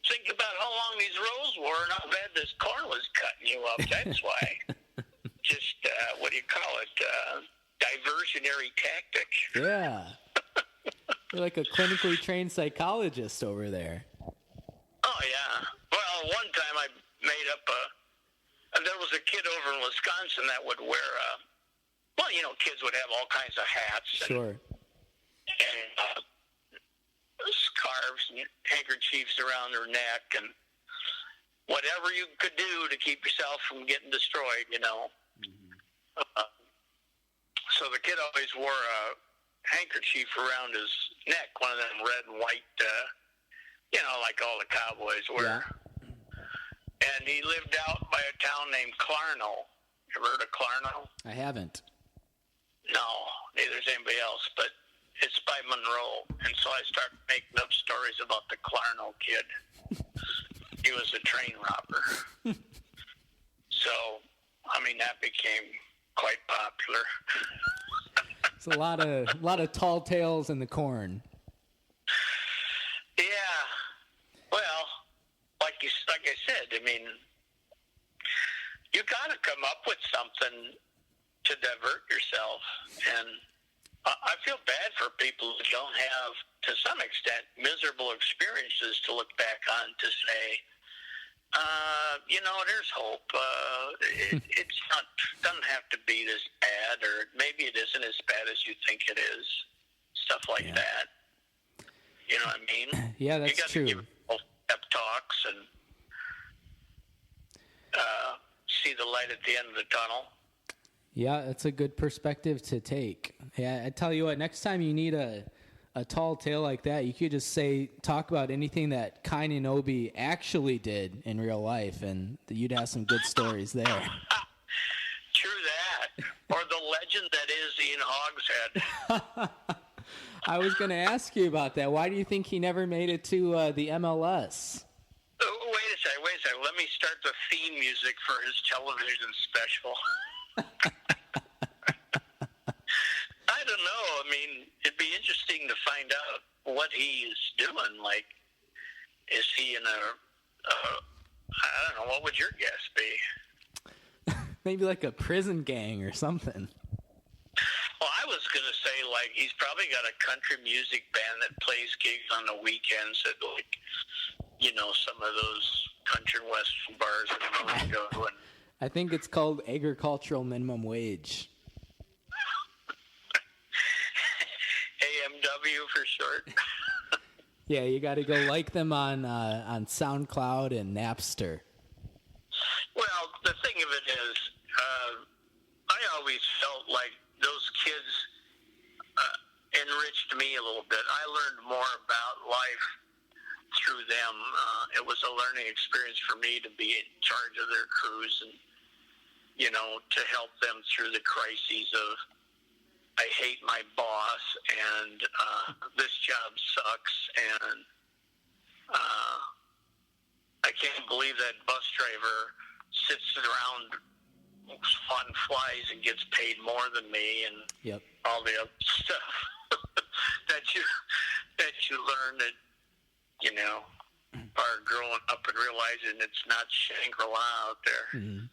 think about how long these rows were and how bad this corn was cutting you up. That's why. Just, what do you call it? Diversionary tactic. Yeah. You're like a clinically trained psychologist over there. Oh, yeah. Well, one time I made up there was a kid over in Wisconsin that would wear, kids would have all kinds of hats. Sure. And scarves and handkerchiefs around their neck and whatever you could do to keep yourself from getting destroyed, So the kid always wore a handkerchief around his neck, one of them red and white, like all the cowboys wear. Yeah. And he lived out by a town named Clarno. You ever heard of Clarno? I haven't. No, neither has anybody else, but it's by Monroe. And so I started making up stories about the Clarno kid. He was a train robber. So, that became quite popular. It's a lot of tall tales in the corn. Yeah. Well, like I said, you got to come up with something to divert yourself, and I feel bad for people who don't have, to some extent, miserable experiences to look back on to say, there's hope. It's not, doesn't have to be this bad, or maybe it isn't as bad as you think it is. Stuff like that. You know what I mean? Yeah, that's true. You got to give people pep talks, and light at the end of the tunnel. Yeah, that's a good perspective to take. Yeah, I tell you what, next time you need a tall tale like that, you could just talk about anything that Quinn and Obi actually did in real life, and you'd have some good stories there. True that. Or the legend that is Ian Hogshead. I was going to ask you about that. Why do you think he never made it to the MLS? Wait a second. Let me start the theme music for his television special. I don't know. I mean, it'd be interesting to find out what he is doing. Like, is he in I don't know, what would your guess be? Maybe like a prison gang or something. Well, I was going to say, like, he's probably got a country music band that plays gigs on the weekends at, like, you know, some of those country western bars that we go to. And I think it's called agricultural minimum wage. AMW for short. Yeah, you got to go like them on SoundCloud and Napster. Well, the thing of it is, I always felt like those kids enriched me a little bit. I learned more about life through them. It was a learning experience for me to be in charge of their crews and, you know, to help them through the crises of, I hate my boss, and this job sucks, and I can't believe that bus driver sits around swatting flies and gets paid more than me, and all the other stuff that you learn that, you know, are growing up and realizing it's not Shangri-La out there. Mm-hmm.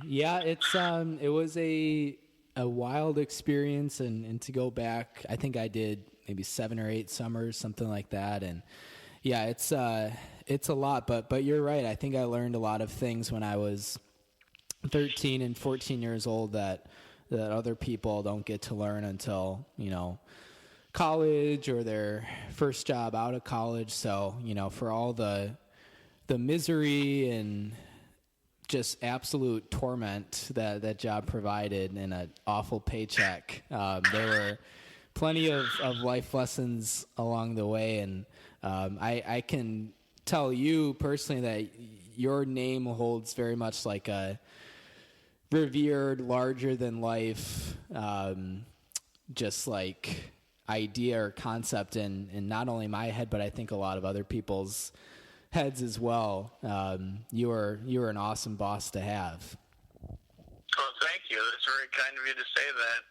Yeah, it was a wild experience, and to go back, I think I did maybe 7 or 8 summers, something like that, and yeah, it's a lot, but you're right. I think I learned a lot of things when I was 13 and 14 years old that other people don't get to learn until, you know, college or their first job out of college. So, you know, for all the misery and just absolute torment that job provided and an awful paycheck, there were plenty of life lessons along the way. And I can tell you personally that your name holds very much like a revered, larger than life, just like idea or concept in not only my head, but I think a lot of other people's heads as well. You were an awesome boss to have. Well, thank you. That's very kind of you to say that.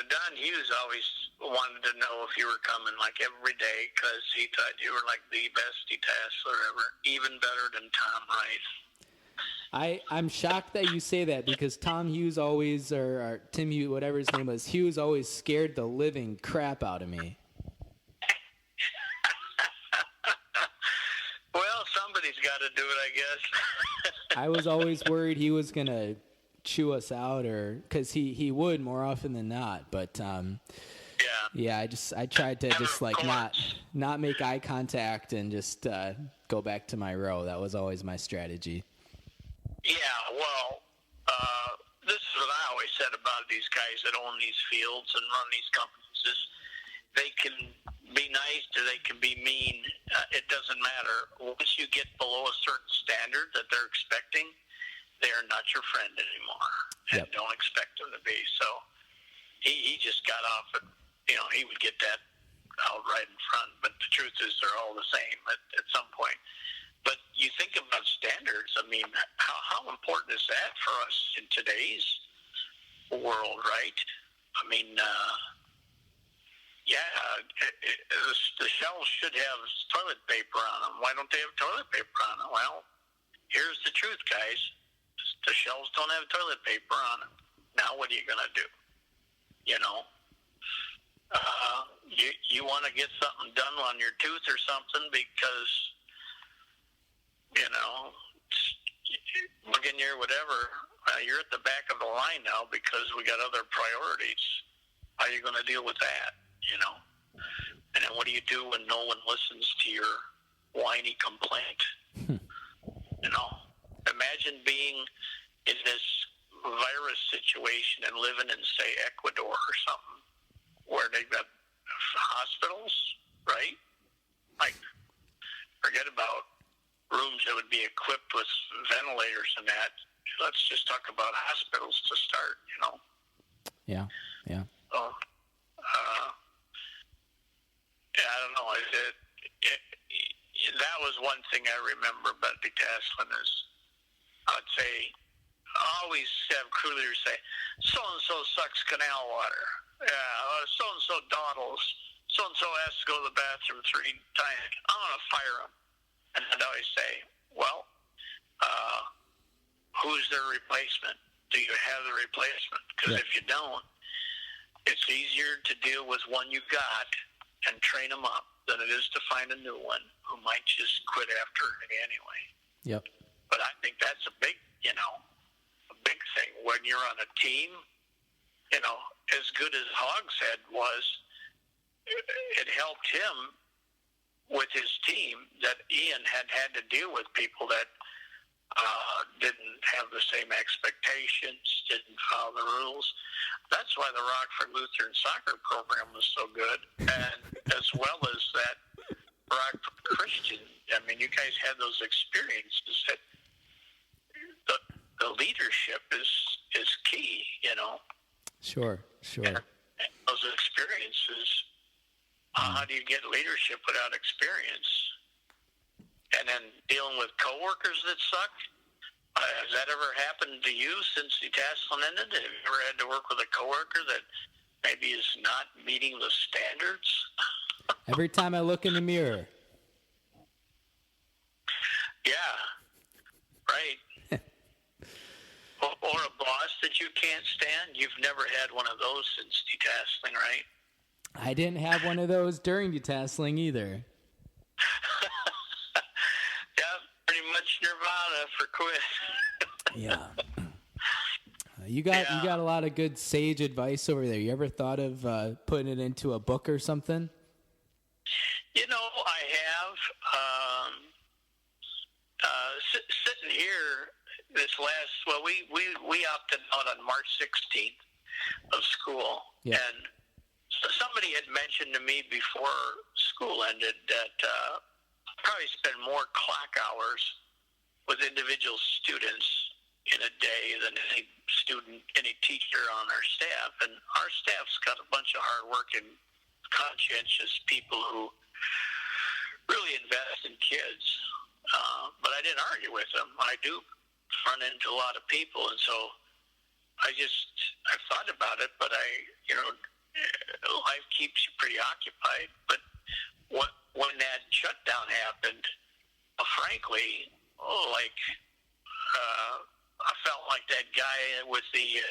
Don Hughes always wanted to know if you were coming, like, every day, because he thought you were like the best detasseler ever, even better than Tom Wright. I'm shocked that you say that, because Tom Hughes always, or Tim Hughes, whatever his name was, Hughes always scared the living crap out of me. Well, somebody's got to do it, I guess. I was always worried he was going to chew us out, or because he would more often than not. But yeah, I tried to just like not make eye contact and just go back to my row. That was always my strategy. Yeah, well, this is what I always said about these guys that own these fields and run these companies is they can be nice or they can be mean. It doesn't matter. Once you get below a certain standard that they're expecting, they are not your friend anymore. And don't expect them to be. So he just got off and, you know, he would get that out right in front. But the truth is they're all the same at some point. But you think about standards. I mean, how important is that for us in today's world, right? I mean, the shelves should have toilet paper on them. Why don't they have toilet paper on them? Well, here's the truth, guys. The shelves don't have toilet paper on them. Now what are you going to do? You know? You want to get something done on your tooth or something because, you know, looking here, whatever, you're at the back of the line now because we got other priorities. How are you going to deal with that, you know? And then what do you do when no one listens to your whiny complaint? You Imagine being in this virus situation and living in, say, Ecuador or something, where they've got hospitals, right? Like, forget about rooms that would be equipped with ventilators and that. Let's just talk about hospitals to start, Yeah. So, I don't know. That was one thing I remember about detasseling is I'd say, always have crew leaders say, so-and-so sucks canal water. Yeah, so-and-so dawdles. So-and-so has to go to the bathroom 3 times. I'm going to fire him. And I'd always say, well, who's their replacement? Do you have the replacement? Because if you don't, it's easier to deal with one you got and train them up than it is to find a new one who might just quit after it anyway. Yep. But I think that's a big thing. When you're on a team, as good as Hogshead was, it helped him with his team that Ian had to deal with people that didn't have the same expectations, didn't follow the rules. That's why the Rockford Lutheran soccer program was so good, and as well as that Rockford Christian. I mean, you guys had those experiences that the leadership is key, Sure. And those experiences, how do you get leadership without experience? And then dealing with coworkers that suck. Has that ever happened to you since detasseling ended? Have you ever had to work with a coworker that maybe is not meeting the standards? Every time I look in the mirror. Yeah, right. Or a boss that you can't stand. You've never had one of those since detasseling, right? I didn't have one of those during detasseling either. Yeah, pretty much Nirvana for Quinn. Yeah. You got a lot of good sage advice over there. You ever thought of putting it into a book or something? I have. Sitting here we opted out on March 16th of school. Yeah. And somebody had mentioned to me before school ended that probably spend more clock hours with individual students in a day than any teacher on our staff. And our staff's got a bunch of hardworking, conscientious people who really invest in kids. But I didn't argue with them. I do run into a lot of people, and so I thought about it, but life keeps you pretty occupied. But when that shutdown happened, frankly, I felt like that guy with the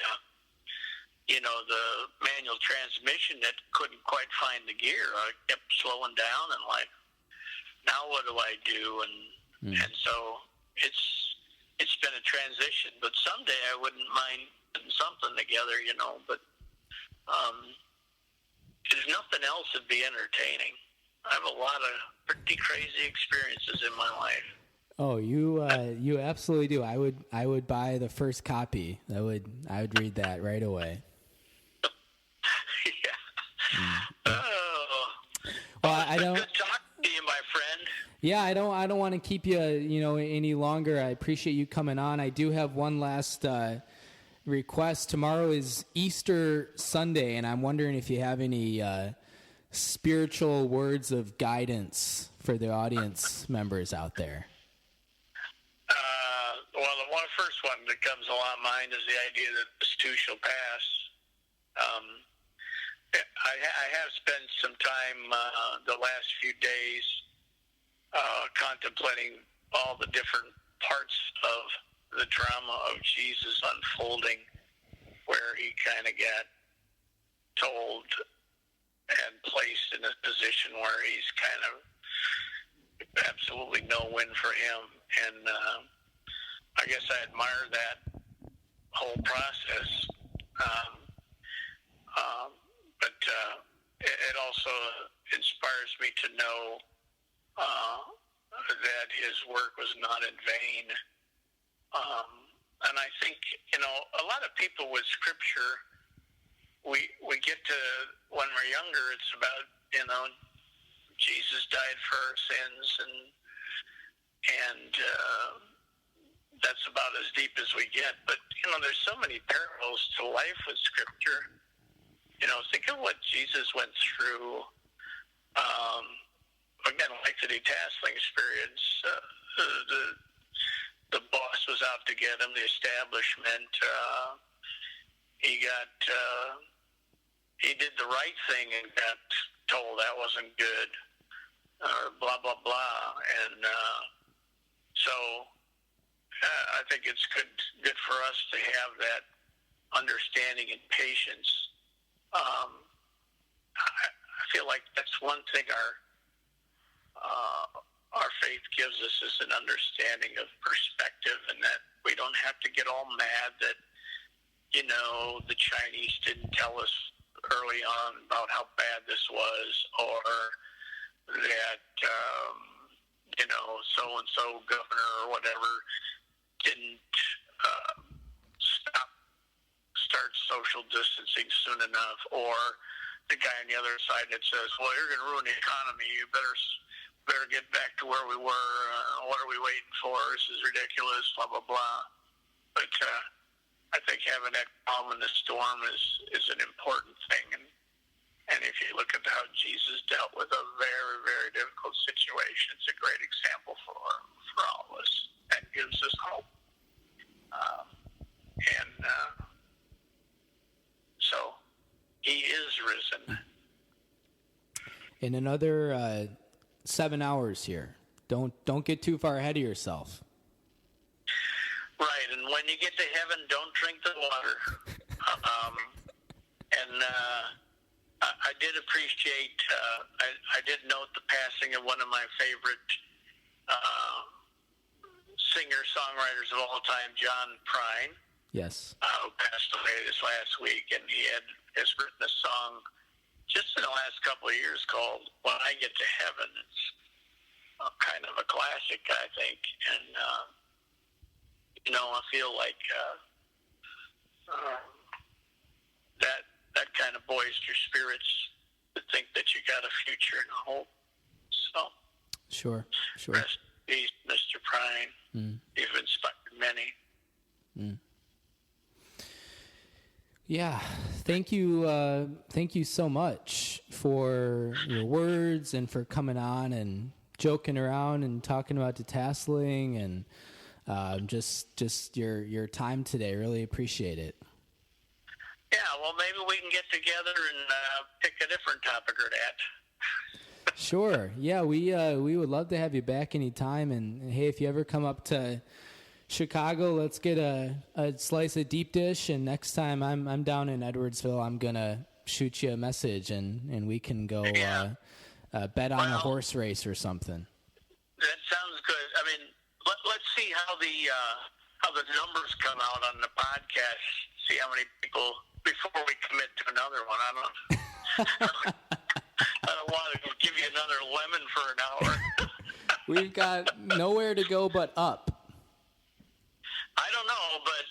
manual transmission that couldn't quite find the gear. I kept slowing down and now what do I do? And so it's been a transition. But someday I wouldn't mind putting something together, But if nothing else, it'd be entertaining. I have a lot of pretty crazy experiences in my life. Oh, you absolutely do. I would buy the first copy. I would read that right away. Yeah. Well, I don't. Good talking to you, my friend. Yeah, I don't want to keep you, any longer. I appreciate you coming on. I do have one last request. Tomorrow is Easter Sunday, and I'm wondering if you have any spiritual words of guidance for the audience members out there. Well, the first one that comes to mind is the idea that this too shall pass. I have spent some time the last few days contemplating all the different parts of the drama of Jesus unfolding, where he kind of got told and placed in a position where he's kind of absolutely no win for him. And I guess I admire that whole process. But it also inspires me to know that his work was not in vain, And I think, a lot of people with Scripture, we get to, when we're younger, it's about, Jesus died for our sins, and that's about as deep as we get. But, there's so many parallels to life with Scripture. Think of what Jesus went through. Again, like the detasseling experience, the boss was out to get him, the establishment. He did the right thing and got told that wasn't good, blah, blah, blah. And so I think it's good for us to have that understanding and patience. I feel like that's one thing our faith gives us, is an understanding of perspective, and that we don't have to get all mad that, the Chinese didn't tell us early on about how bad this was, or that, so-and-so governor or whatever didn't start social distancing soon enough, or the guy on the other side that says, well, you're going to ruin the economy, you better get back to where we were, what are we waiting for, this is ridiculous, blah, blah, blah. But I think having that calm in the storm is an important thing, and if you look at how Jesus dealt with a very, very difficult situation, it's a great example for all of us, and gives us hope. So he is risen. In another 7 hours here. Don't get too far ahead of yourself. Right, and when you get to heaven, don't drink the water. I did appreciate. I did note the passing of one of my favorite singer-songwriters of all time, John Prine. Yes. Who passed away this last week, and he has written a song just in the last couple of years called "When I Get to Heaven." It's kind of a classic, I think, and I feel like that kind of buoys your spirits to think that you got a future and a hope. So, sure. Rest in peace, Mr. Prine. You've inspired many. Yeah, thank you so much for your words and for coming on and joking around and talking about detasseling and just your time today. Really appreciate it. Yeah, well, maybe we can get together and pick a different topic or that. Sure. Yeah, we would love to have you back anytime. And hey, if you ever come up to Chicago, let's get a slice of deep dish, and next time I'm down in Edwardsville, I'm gonna shoot you a message and we can go bet on a horse race or something. That sounds good. I mean, let's see how the numbers come out on the podcast. See how many people before we commit to another one. I don't want to give you another lemon for an hour. We've got nowhere to go but up. I don't know, but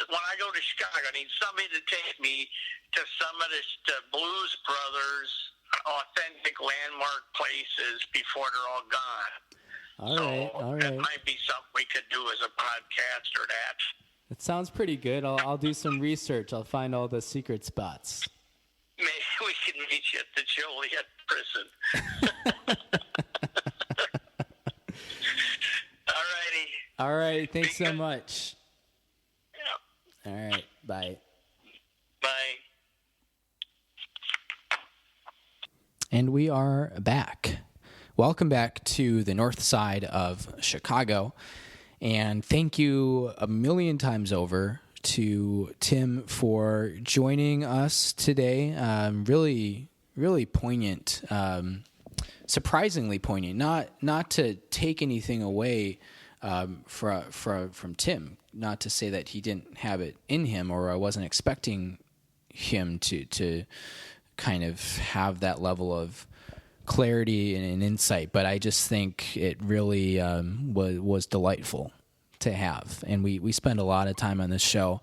when I go to Chicago, I need somebody to take me to some of the Blues Brothers authentic landmark places before they're all gone. All right. That might be something we could do as a podcast or that. That sounds pretty good. I'll do some research. I'll find all the secret spots. Maybe we can meet you at the Joliet prison. All right. Thanks so much. Yeah. All right. Bye. Bye. And we are back. Welcome back to the north side of Chicago. And thank you a million times over to Tim for joining us today. Really, really poignant, surprisingly poignant. Not to take anything away from Tim, not to say that he didn't have it in him, or I wasn't expecting him to kind of have that level of clarity and insight, but I just think it really was delightful to have. And we spend a lot of time on this show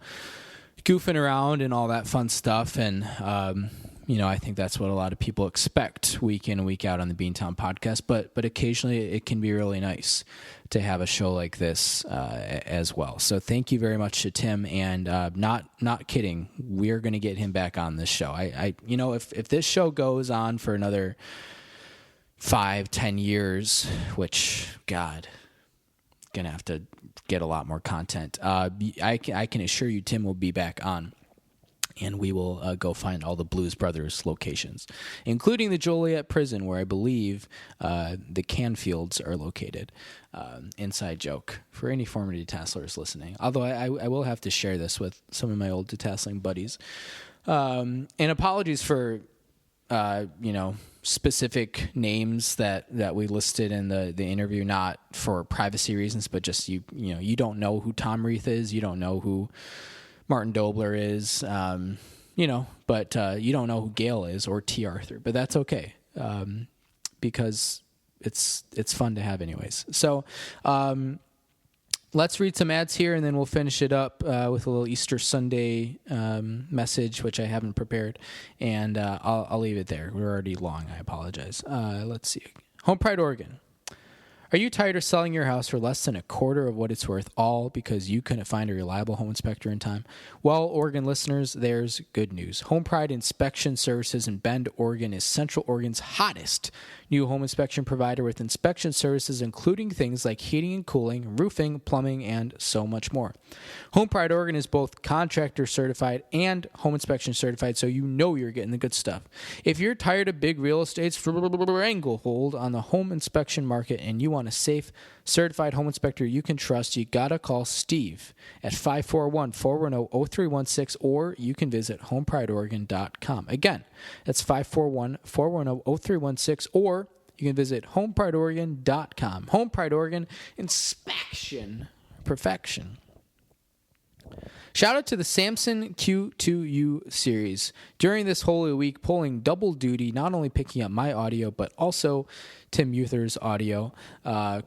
goofing around and all that fun stuff. And, I think that's what a lot of people expect week in and week out on the Beantown podcast. But occasionally it can be really nice to have a show like this as well. So thank you very much to Tim. And not kidding, we're going to get him back on this show. If this show goes on for another 5-10 years, which, God, gonna have to get a lot more content. I can assure you Tim will be back on, and we will go find all the Blues Brothers locations, including the Joliet prison, where I believe the Canfields are located. Inside joke for any former detasselers listening. Although I will have to share this with some of my old detasseling buddies. And apologies for specific names that we listed in the interview, not for privacy reasons, but just you don't know who Tom Reith is, you don't know who Martin Dobler is, but you don't know who Gail is or T. Arthur, but that's okay, because it's fun to have anyways. So let's read some ads here, and then we'll finish it up with a little Easter Sunday message, which I haven't prepared, and I'll leave it there. We're already long. I apologize. Let's see. Home Pride, Oregon. Are you tired of selling your house for less than a quarter of what it's worth, all because you couldn't find a reliable home inspector in time? Well, Oregon listeners, there's good news. Home Pride Inspection Services in Bend, Oregon is Central Oregon's hottest new home inspection provider, with inspection services including things like heating and cooling, roofing, plumbing, and so much more. Home Pride Oregon is both contractor certified and home inspection certified, so you know you're getting the good stuff. If you're tired of big real estate's stranglehold on the home inspection market and you want a safe, certified home inspector you can trust, you gotta call Steve at 541-410-0316, or you can visit homeprideoregon.com. Again, that's 541-410-0316, or you can visit homeprideoregon.com. Home Pride Oregon, inspection perfection. Shout out to the Samson Q2U series. During this Holy Week, pulling double duty, not only picking up my audio, but also Tim Muther's audio.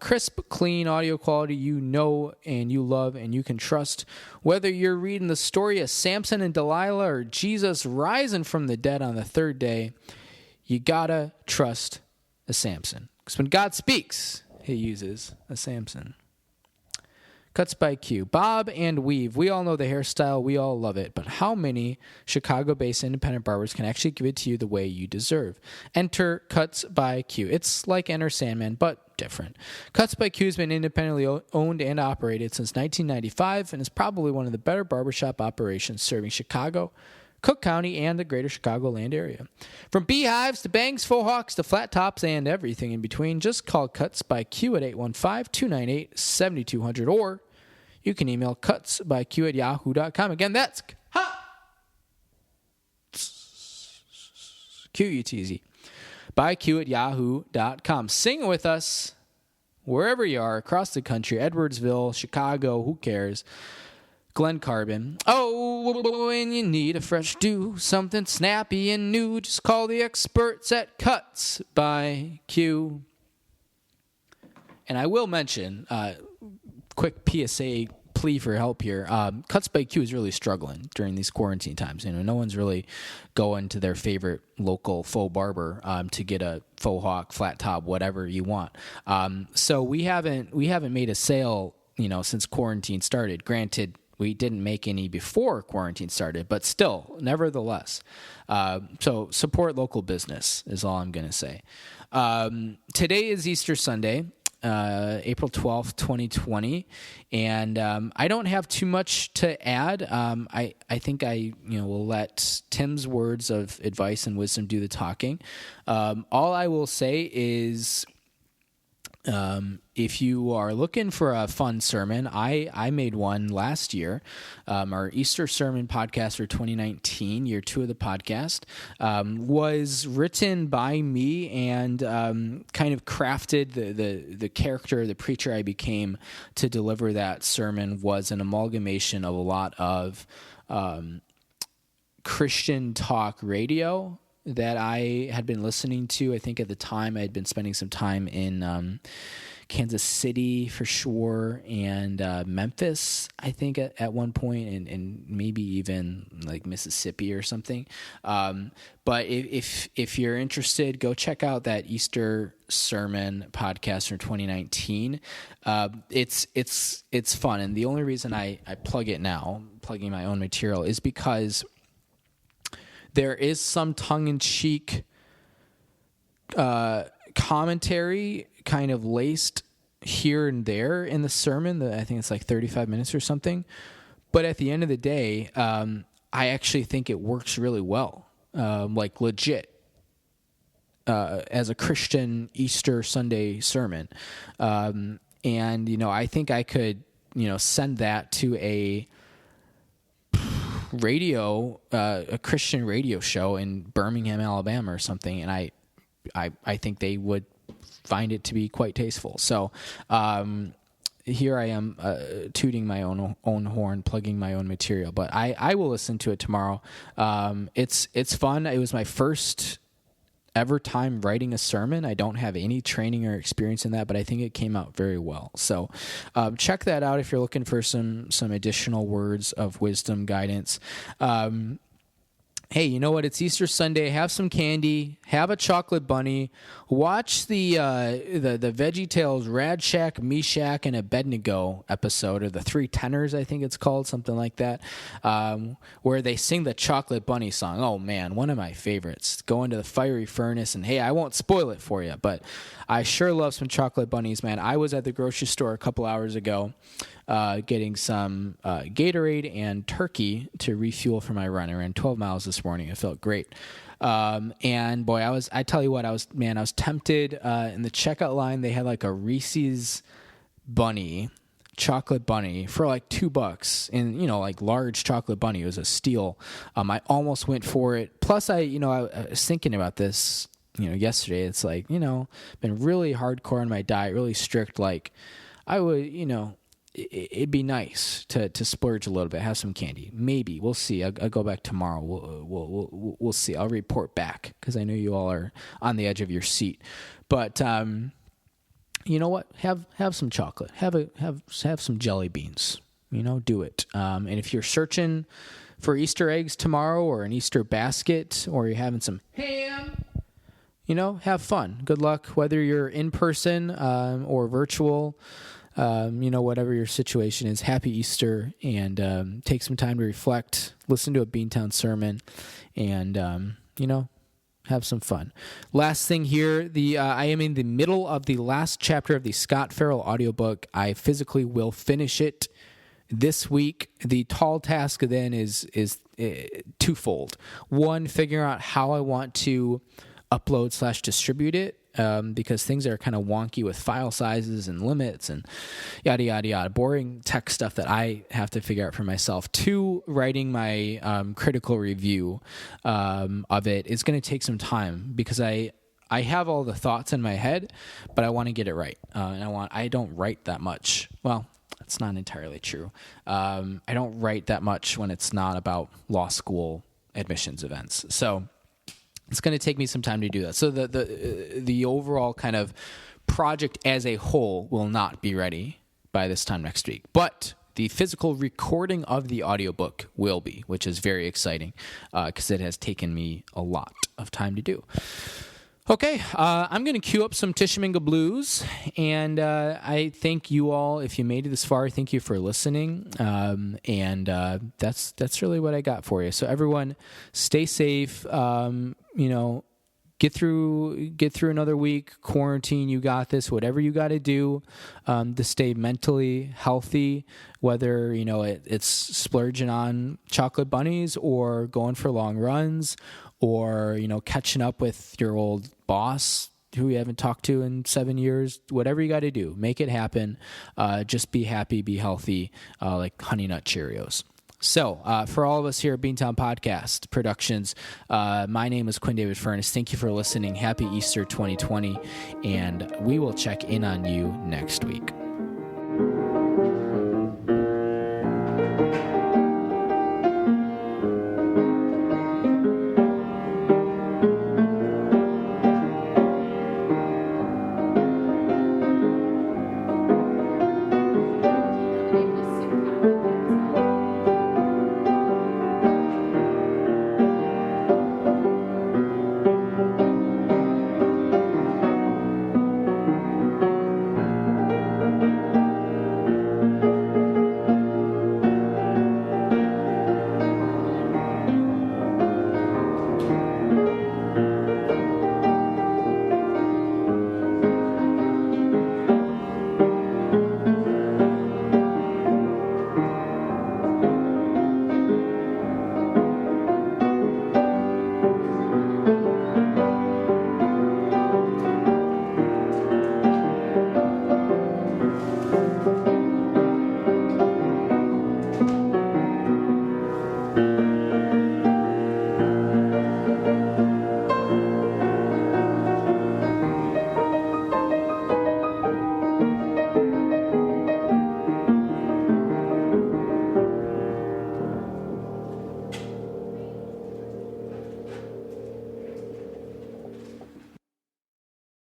Crisp, clean audio quality you know and you love and you can trust. Whether you're reading the story of Samson and Delilah or Jesus rising from the dead on the third day, you gotta trust a Samson. Because when God speaks, he uses a Samson. Cuts by Q. Bob and weave. We all know the hairstyle. We all love it. But how many Chicago-based independent barbers can actually give it to you the way you deserve? Enter Cuts by Q. It's like Enter Sandman, but different. Cuts by Q has been independently owned and operated since 1995 and is probably one of the better barbershop operations serving Chicago, Cook County, and the greater Chicagoland area. From beehives to bangs, faux hawks to flat tops and everything in between, just call Cuts by Q at 815-298-7200, or you can email cutsbyq@yahoo.com. Again, that's Q-U-T-Z by Q@yahoo.com. Sing with us wherever you are across the country, Edwardsville, Chicago, who cares? Glen Carbon. Oh, when you need a fresh do, something snappy and new, just call the experts at Cuts by Q. And I will mention, quick PSA plea for help here. Cuts by Q is really struggling during these quarantine times. No one's really going to their favorite local faux barber to get a faux hawk, flat top, whatever you want. So we haven't made a sale, since quarantine started. Granted, we didn't make any before quarantine started, but still, nevertheless. So support local business is all I'm going to say. Today is Easter Sunday. April 12th, 2020, and I don't have too much to add. I think I will let Tim's words of advice and wisdom do the talking. All I will say is, if you are looking for a fun sermon, I made one last year. Our Easter sermon podcast for 2019, year 2 of the podcast, was written by me and kind of crafted the character, the preacher I became to deliver that sermon was an amalgamation of a lot of Christian talk radio that I had been listening to. I think at the time I had been spending some time in Kansas City for sure, and Memphis, I think at one point, and maybe even like Mississippi or something. But if you're interested, go check out that Easter sermon podcast from 2019. It's fun, and the only reason I plug it now, plugging my own material, is because there is some tongue-in-cheek commentary kind of laced here and there in the sermon. I think it's like 35 minutes or something. But at the end of the day, I actually think it works really well, like legit, as a Christian Easter Sunday sermon. And, I think I could, send that to a Christian radio show in Birmingham, Alabama or something. And I think they would find it to be quite tasteful. So here I am tooting my own horn, plugging my own material. But I will listen to it tomorrow. It's fun. It was my first ever time writing a sermon. I don't have any training or experience in that, but I think it came out very well. So check that out if you're looking for some additional words of wisdom, guidance. Hey, you know what? It's Easter Sunday. Have some candy. Have a chocolate bunny. Watch the VeggieTales Rad Shack, Meshach, and Abednego episode, or the Three Tenors, I think it's called, something like that, where they sing the chocolate bunny song. Oh, man, one of my favorites. Go into the fiery furnace, and hey, I won't spoil it for you, but I sure love some chocolate bunnies, man. I was at the grocery store a couple hours ago getting some Gatorade and turkey to refuel for my run. I ran 12 miles this morning. It felt great. And boy, I tell you what, I was tempted. In the checkout line, they had like a Reese's bunny, chocolate bunny for like $2, and like large chocolate bunny. It was a steal. I almost went for it. Plus I was thinking about this, yesterday. It's like, been really hardcore on my diet, really strict. Like I would, it'd be nice to splurge a little bit, have some candy. Maybe we'll see. I'll go back tomorrow. We'll see. I'll report back because I know you all are on the edge of your seat. But you know what? Have some chocolate. Have some jelly beans. Do it. And if you're searching for Easter eggs tomorrow or an Easter basket, or you're having some ham, have fun. Good luck, whether you're in person or virtual. Whatever your situation is, happy Easter, and take some time to reflect, listen to a Beantown sermon, and, have some fun. Last thing here, I am in the middle of the last chapter of the Scott Farrell audiobook. I physically will finish it this week. The tall task then is twofold. One, figuring out how I want to upload/distribute it. Because things are kind of wonky with file sizes and limits and yada, yada, yada. Boring tech stuff that I have to figure out for myself. Two, writing my critical review of it is going to take some time because I have all the thoughts in my head, but I want to get it right. And I don't write that much. Well, that's not entirely true. I don't write that much when it's not about law school admissions events. So it's going to take me some time to do that. So the overall kind of project as a whole will not be ready by this time next week. But the physical recording of the audiobook will be, which is very exciting because it has taken me a lot of time to do. Okay, I'm going to cue up some Tishomingo Blues, and I thank you all. If you made it this far, thank you for listening, and that's really what I got for you. So everyone, stay safe. Get through another week. Quarantine, you got this. Whatever you got to do to stay mentally healthy, whether it's splurging on chocolate bunnies or going for long runs, or catching up with your old boss who you haven't talked to in 7 years. Whatever you got to do, make it happen. Just be happy, be healthy, like Honey Nut Cheerios. So, for all of us here at Beantown Podcast Productions, my name is Quinn David Furness. Thank you for listening. Happy Easter 2020, and we will check in on you next week.